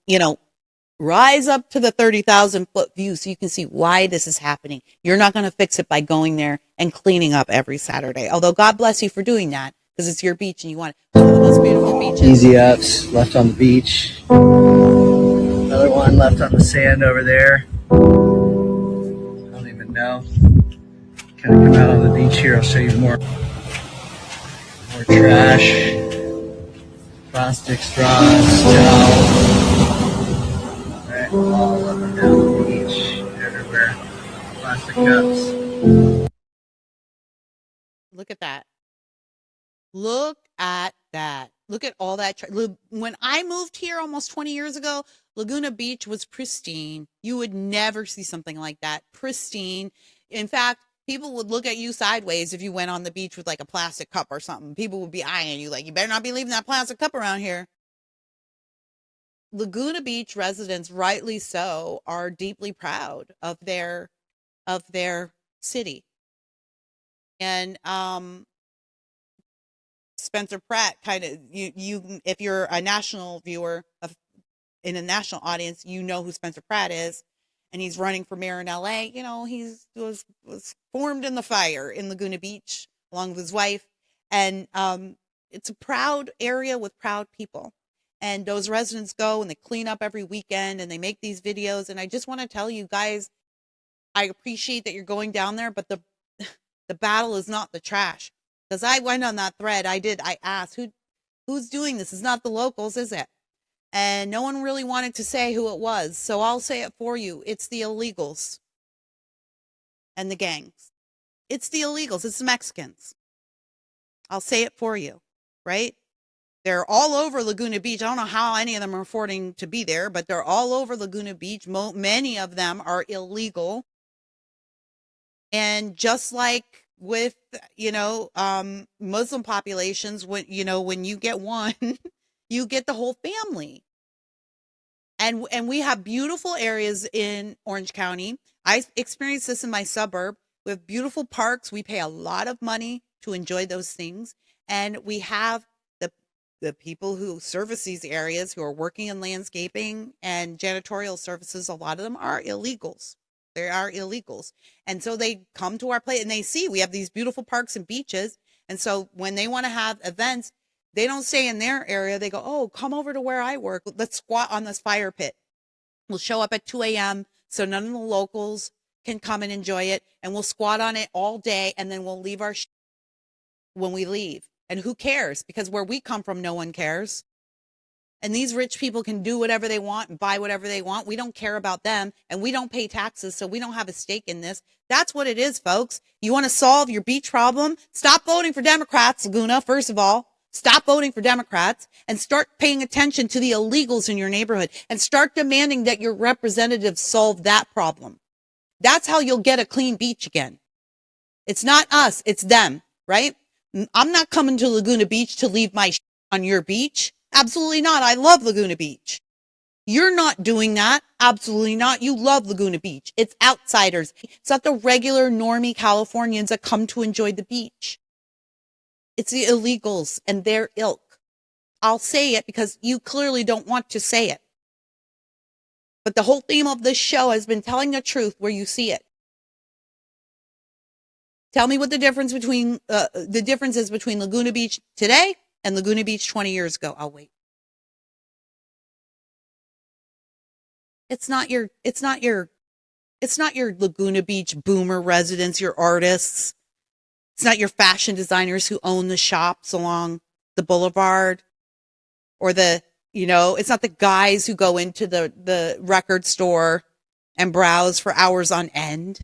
rise up to the 30,000 foot view so you can see why this is happening. You're not going to fix it by going there and cleaning up every Saturday. Although God bless you for doing that because it's your beach and you want it. One of the most beautiful beaches. Easy ups, left on the beach. Another one left on the sand over there. I don't even know. Kind of come out on the beach here. I'll show you more trash, plastic straws, towels. Right, all up and down the beach, everywhere. Plastic cups. Look at that. Look at that. Look at all that. When I moved here almost 20 years ago, Laguna Beach was pristine. You would never see something like that. Pristine. In fact, people would look at you sideways if you went on the beach with like a plastic cup or something. People would be eyeing you like, you better not be leaving that plastic cup around here. Laguna Beach residents, rightly so, are deeply proud of their city. And Spencer Pratt kind of, you if you're a national viewer in a national audience, you know who Spencer Pratt is. And he's running for mayor in LA. He was formed in the fire in Laguna Beach along with his wife. And it's a proud area with proud people. And those residents go and they clean up every weekend and they make these videos. And I just want to tell you guys, I appreciate that you're going down there, but the battle is not the trash. Because I went on that thread. I asked, who's doing this? It's not the locals, is it? And no one really wanted to say who it was. So I'll say it for you. It's the illegals and the gangs. It's the illegals. It's the Mexicans. I'll say it for you, right? They're all over Laguna Beach. I don't know how any of them are affording to be there, but they're all over Laguna Beach. Many of them are illegal. And just like with, Muslim populations, when you get one, you get the whole family. And we have beautiful areas in Orange County. I experienced this in my suburb. We have beautiful parks. We pay a lot of money to enjoy those things. And we have the people who service these areas, who are working in landscaping and janitorial services, a lot of them are illegals. They are illegals. And so they come to our place and they see we have these beautiful parks and beaches. And so when they want to have events, they don't stay in their area. They go, oh, come over to where I work. Let's squat on this fire pit. We'll show up at 2 a.m. so none of the locals can come and enjoy it. And we'll squat on it all day. And then we'll leave our when we leave. And who cares? Because where we come from, no one cares. And these rich people can do whatever they want and buy whatever they want. We don't care about them, and we don't pay taxes, so we don't have a stake in this. That's what it is, folks. You want to solve your beach problem? Stop voting for Democrats, Laguna, first of all. Stop voting for Democrats and start paying attention to the illegals in your neighborhood and start demanding that your representatives solve that problem. That's how you'll get a clean beach again. It's not us, it's them, right? I'm not coming to Laguna Beach to leave my on your beach. Absolutely not. I love Laguna Beach. You're not doing that. Absolutely not. You love Laguna Beach. It's outsiders. It's not the regular normie Californians that come to enjoy the beach. It's the illegals and their ilk. I'll say it because you clearly don't want to say it. But the whole theme of this show has been telling the truth where you see it. Tell me what the difference is between Laguna Beach today and Laguna Beach 20 years ago. I'll wait. It's not your Laguna Beach boomer residents, your artists. It's not your fashion designers who own the shops along the boulevard or it's not the guys who go into the record store and browse for hours on end.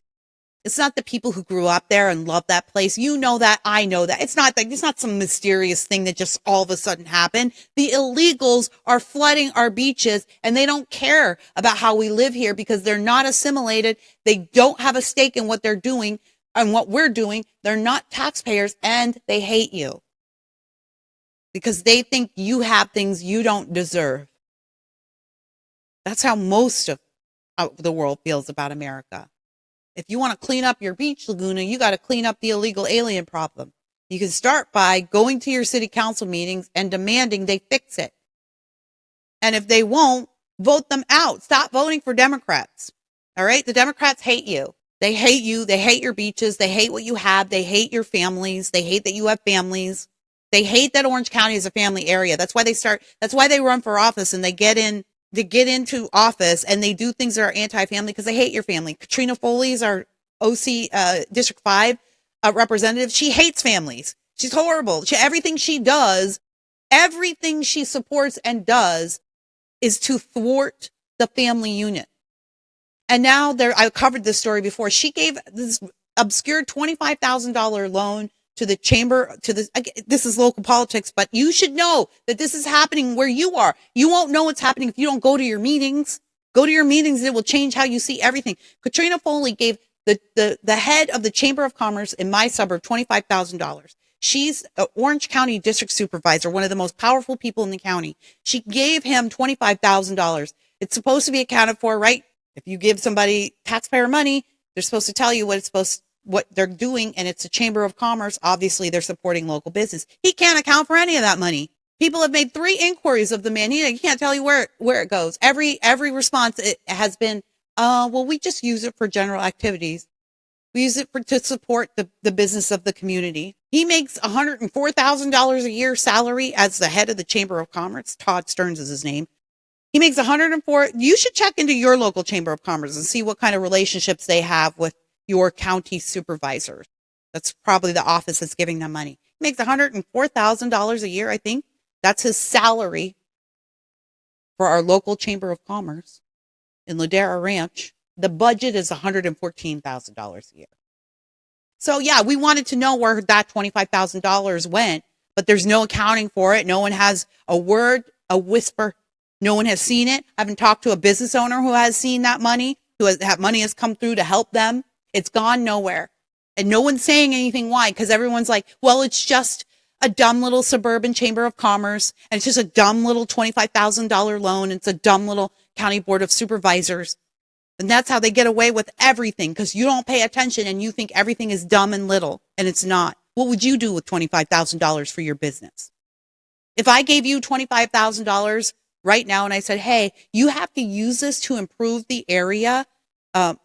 It's not the people who grew up there and love that place. You know that. I know that. It's not some mysterious thing that just all of a sudden happened. The illegals are flooding our beaches and they don't care about how we live here because they're not assimilated. They don't have a stake in what they're doing and what we're doing. They're not taxpayers and they hate you because they think you have things you don't deserve. That's how most of the world feels about America. If you want to clean up your beach, Laguna, you got to clean up the illegal alien problem. You can start by going to your city council meetings and demanding they fix it. And if they won't, vote them out. Stop voting for Democrats. All right? The Democrats hate you. They hate you. They hate your beaches. They hate what you have. They hate your families. They hate that you have families. They hate that Orange County is a family area. That's why they run for office and they get into office and they do things that are anti-family because they hate your family. Katrina Foley's our OC, District 5 representative. She hates families. She's horrible. Everything she supports and does is to thwart the family unit. And now I covered this story before. She gave this obscure $25,000 loan to the chamber, this is local politics, but you should know that this is happening where you are. You won't know what's happening if you don't go to your meetings. Go to your meetings. It will change how you see everything. Katrina Foley gave the head of the Chamber of Commerce in my suburb $25,000. She's an Orange County district supervisor, one of the most powerful people in the county. She gave him $25,000. It's supposed to be accounted for, right? If you give somebody taxpayer money, they're supposed to tell you what they're doing, and it's a Chamber of Commerce. Obviously, they're supporting local business. He can't account for any of that money. People have made 3 inquiries of the man. He can't tell you where it goes. Every response it has been, well, we just use it for general activities. We use it to support the business of the community. He makes $104,000 a year salary as the head of the Chamber of Commerce. Todd Stearns is his name. He makes $104. You should check into your local Chamber of Commerce and see what kind of relationships they have with your county supervisors. That's probably the office that's giving them money. He makes $104,000 a year, I think. That's his salary for our local Chamber of Commerce in Ladera Ranch. The budget is $114,000 a year. So yeah, we wanted to know where that $25,000 went, but there's no accounting for it. No one has a word, a whisper. No one has seen it. I haven't talked to a business owner who has seen that money, that money has come through to help them. It's gone nowhere. And no one's saying anything. Why? Because everyone's like, well, it's just a dumb little suburban Chamber of Commerce. And it's just a dumb little $25,000 loan. It's a dumb little county board of supervisors. And that's how they get away with everything, because you don't pay attention and you think everything is dumb and little, and it's not. What would you do with $25,000 for your business? If I gave you $25,000 right now and I said, hey, you have to use this to improve the area, to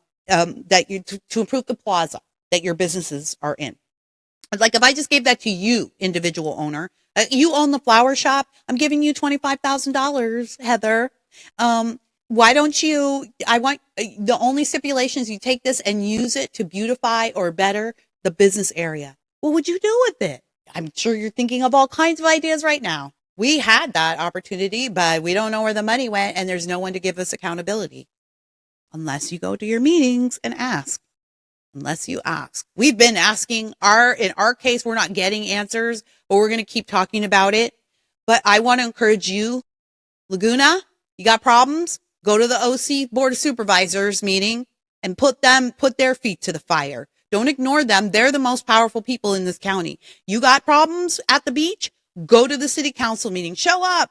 improve the plaza that your businesses are in. Like if I just gave that to you, individual owner, you own the flower shop, I'm giving you $25,000, Heather. Why don't you, I want the only stipulation is you take this and use it to beautify or better the business area. What would you do with it? I'm sure you're thinking of all kinds of ideas right now. We had that opportunity, but we don't know where the money went and there's no one to give us accountability. Unless you go to your meetings and ask. Unless you ask. We've been asking in our case, we're not getting answers, but we're going to keep talking about it. But I want to encourage you, Laguna, you got problems? Go to the OC Board of Supervisors meeting and put their feet to the fire. Don't ignore them. They're the most powerful people in this county. You got problems at the beach? Go to the city council meeting. Show up.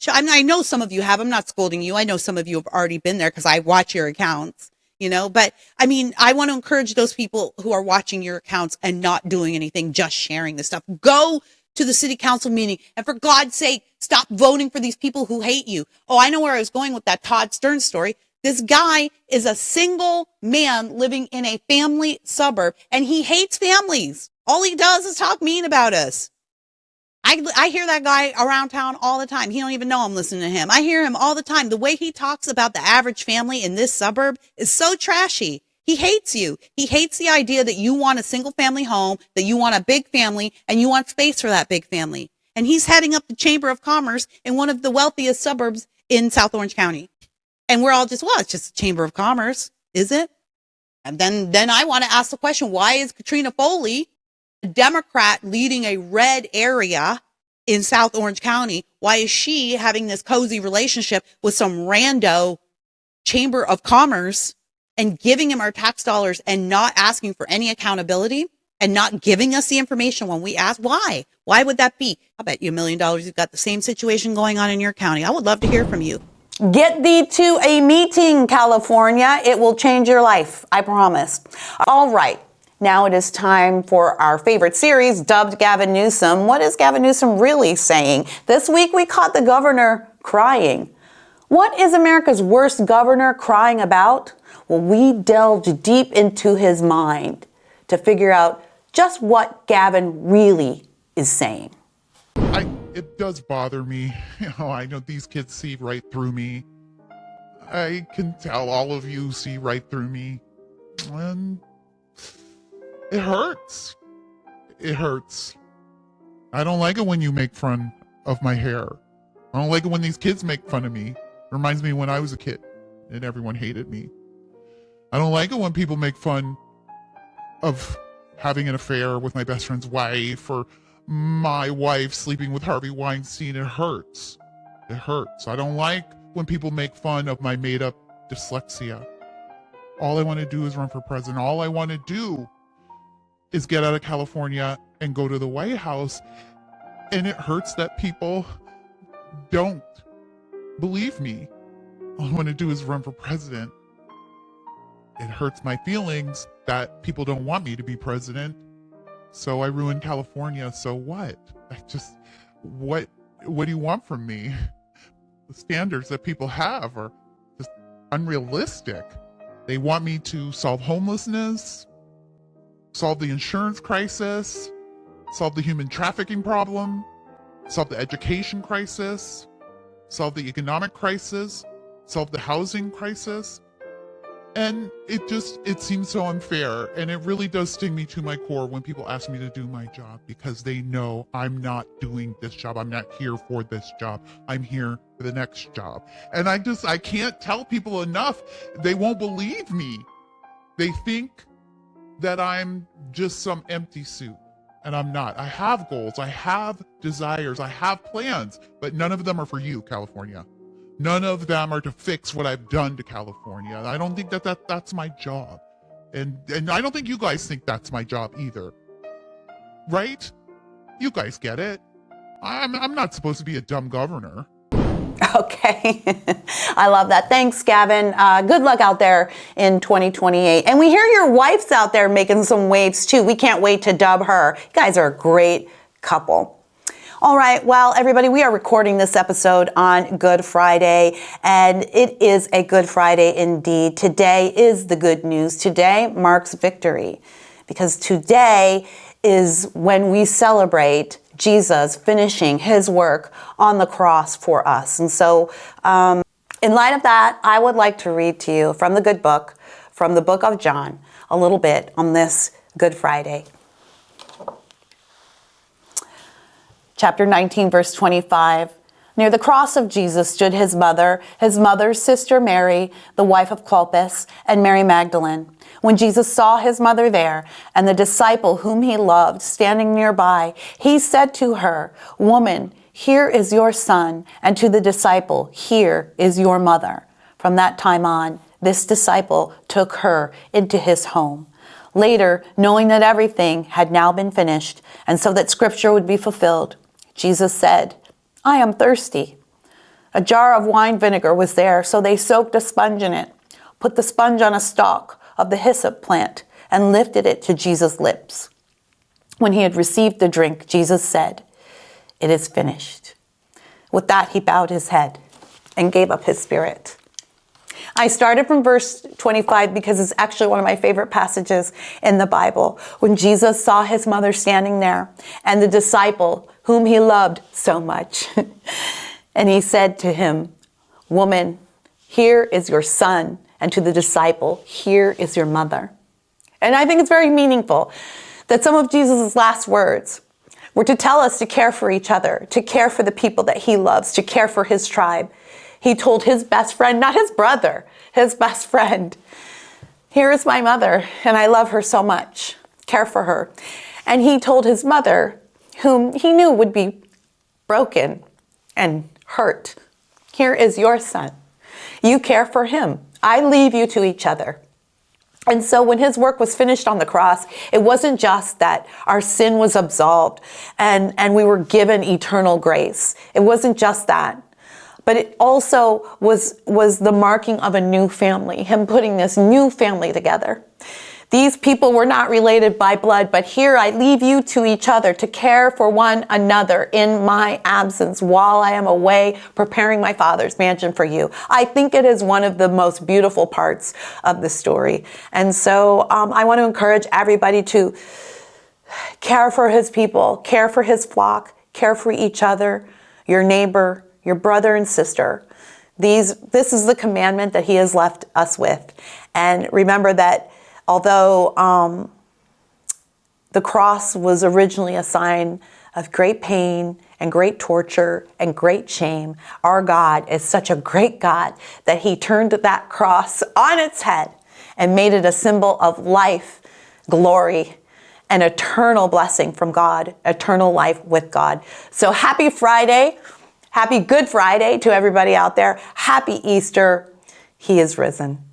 I know some of you have. I'm not scolding you. I know some of you have already been there because I watch your accounts, but I mean, I want to encourage those people who are watching your accounts and not doing anything, just sharing this stuff. Go to the city council meeting and for God's sake, stop voting for these people who hate you. Oh, I know where I was going with that Todd Stern story. This guy is a single man living in a family suburb and he hates families. All he does is talk mean about us. I hear that guy around town all the time. He don't even know I'm listening to him. I hear him all the time. The way he talks about the average family in this suburb is so trashy. He hates you. He hates the idea that you want a single family home, that you want a big family, and you want space for that big family. And he's heading up the Chamber of Commerce in one of the wealthiest suburbs in South Orange County. And we're all just, well, it's just a Chamber of Commerce, is it? And then I want to ask the question, why is Katrina Foley, a Democrat leading a red area in South Orange County, why is she having this cozy relationship with some rando Chamber of Commerce and giving him our tax dollars and not asking for any accountability and not giving us the information when we ask? Why? Why would that be? I'll bet you $1 million you've got the same situation going on in your county. I would love to hear from you. Get thee to a meeting, California. It will change your life, I promise. All right. Now it is time for our favorite series, dubbed Gavin Newsom. What is Gavin Newsom really saying? This week we caught the governor crying. What is America's worst governor crying about? Well, we delved deep into his mind to figure out just what Gavin really is saying. It does bother me. I know these kids see right through me. I can tell all of you see right through me. And it hurts. It hurts. I don't like it when you make fun of my hair. I don't like it when these kids make fun of me. It reminds me when I was a kid and everyone hated me. I don't like it when people make fun of having an affair with my best friend's wife or my wife sleeping with Harvey Weinstein. It hurts. It hurts. I don't like when people make fun of my made-up dyslexia. All I want to do is run for president. All I want to do is get out of California and go to the White House. And it hurts that people don't believe me. All I want to do is run for president. It hurts my feelings that people don't want me to be president. So I ruined California. So what? What do you want from me? The standards that people have are just unrealistic. They want me to solve homelessness, solve the insurance crisis, solve the human trafficking problem, solve the education crisis, solve the economic crisis, solve the housing crisis. And it seems so unfair, and it really does sting me to my core when people ask me to do my job, because they know I'm not doing this job. I'm not here for this job. I'm here for the next job. And I can't tell people enough. They won't believe me. They think that I'm just some empty suit, and I'm not. I have goals. I have desires. I have plans, but none of them are for you, California. None of them are to fix what I've done to California. I don't think that's my job. And I don't think you guys think that's my job either. Right? You guys get it. I'm not supposed to be a dumb governor. Okay. I love that. Thanks, Gavin. Good luck out there in 2028. And we hear your wife's out there making some waves too. We can't wait to dub her. You guys are a great couple. All right, well, everybody, we are recording this episode on Good Friday, and it is a Good Friday indeed. Today is the good news. Today marks victory, because today is when we celebrate Jesus finishing his work on the cross for us. And so, in light of that, I would like to read to you from the good book, from the book of John, a little bit on this Good Friday. Chapter 19, verse 25. Near the cross of Jesus stood his mother's sister Mary, the wife of Clopas, and Mary Magdalene. When Jesus saw his mother there and the disciple whom he loved standing nearby, he said to her, "Woman, here is your son," and to the disciple, "Here is your mother." From that time on, this disciple took her into his home. Later, knowing that everything had now been finished, and so that scripture would be fulfilled, Jesus said, "I am thirsty." A jar of wine vinegar was there, so they soaked a sponge in it, put the sponge on a stalk of the hyssop plant, and lifted it to Jesus' lips. When he had received the drink, Jesus said, "It is finished." With that, he bowed his head and gave up his spirit. I started from verse 25 because it's actually one of my favorite passages in the Bible. When Jesus saw his mother standing there and the disciple whom he loved so much. And he said to him, "Woman, here is your son," and to the disciple, "Here is your mother." And I think it's very meaningful that some of Jesus' last words were to tell us to care for each other, to care for the people that he loves, to care for his tribe. He told his best friend, not his brother, his best friend, "Here is my mother, and I love her so much. Care for her." And he told his mother, whom he knew would be broken and hurt, "Here is your son. You care for him. I leave you to each other." And so when his work was finished on the cross, it wasn't just that our sin was absolved and we were given eternal grace. It wasn't just that. But it also was the marking of a new family, him putting this new family together. These people were not related by blood, but here I leave you to each other to care for one another in my absence while I am away preparing my Father's mansion for you. I think it is one of the most beautiful parts of the story. And so I want to encourage everybody to care for his people, care for his flock, care for each other, your neighbor, your brother and sister. This is the commandment that he has left us with. And remember that although the cross was originally a sign of great pain and great torture and great shame, our God is such a great God that he turned that cross on its head and made it a symbol of life, glory, and eternal blessing from God, eternal life with God. So happy Friday. Happy Good Friday to everybody out there. Happy Easter. He is risen.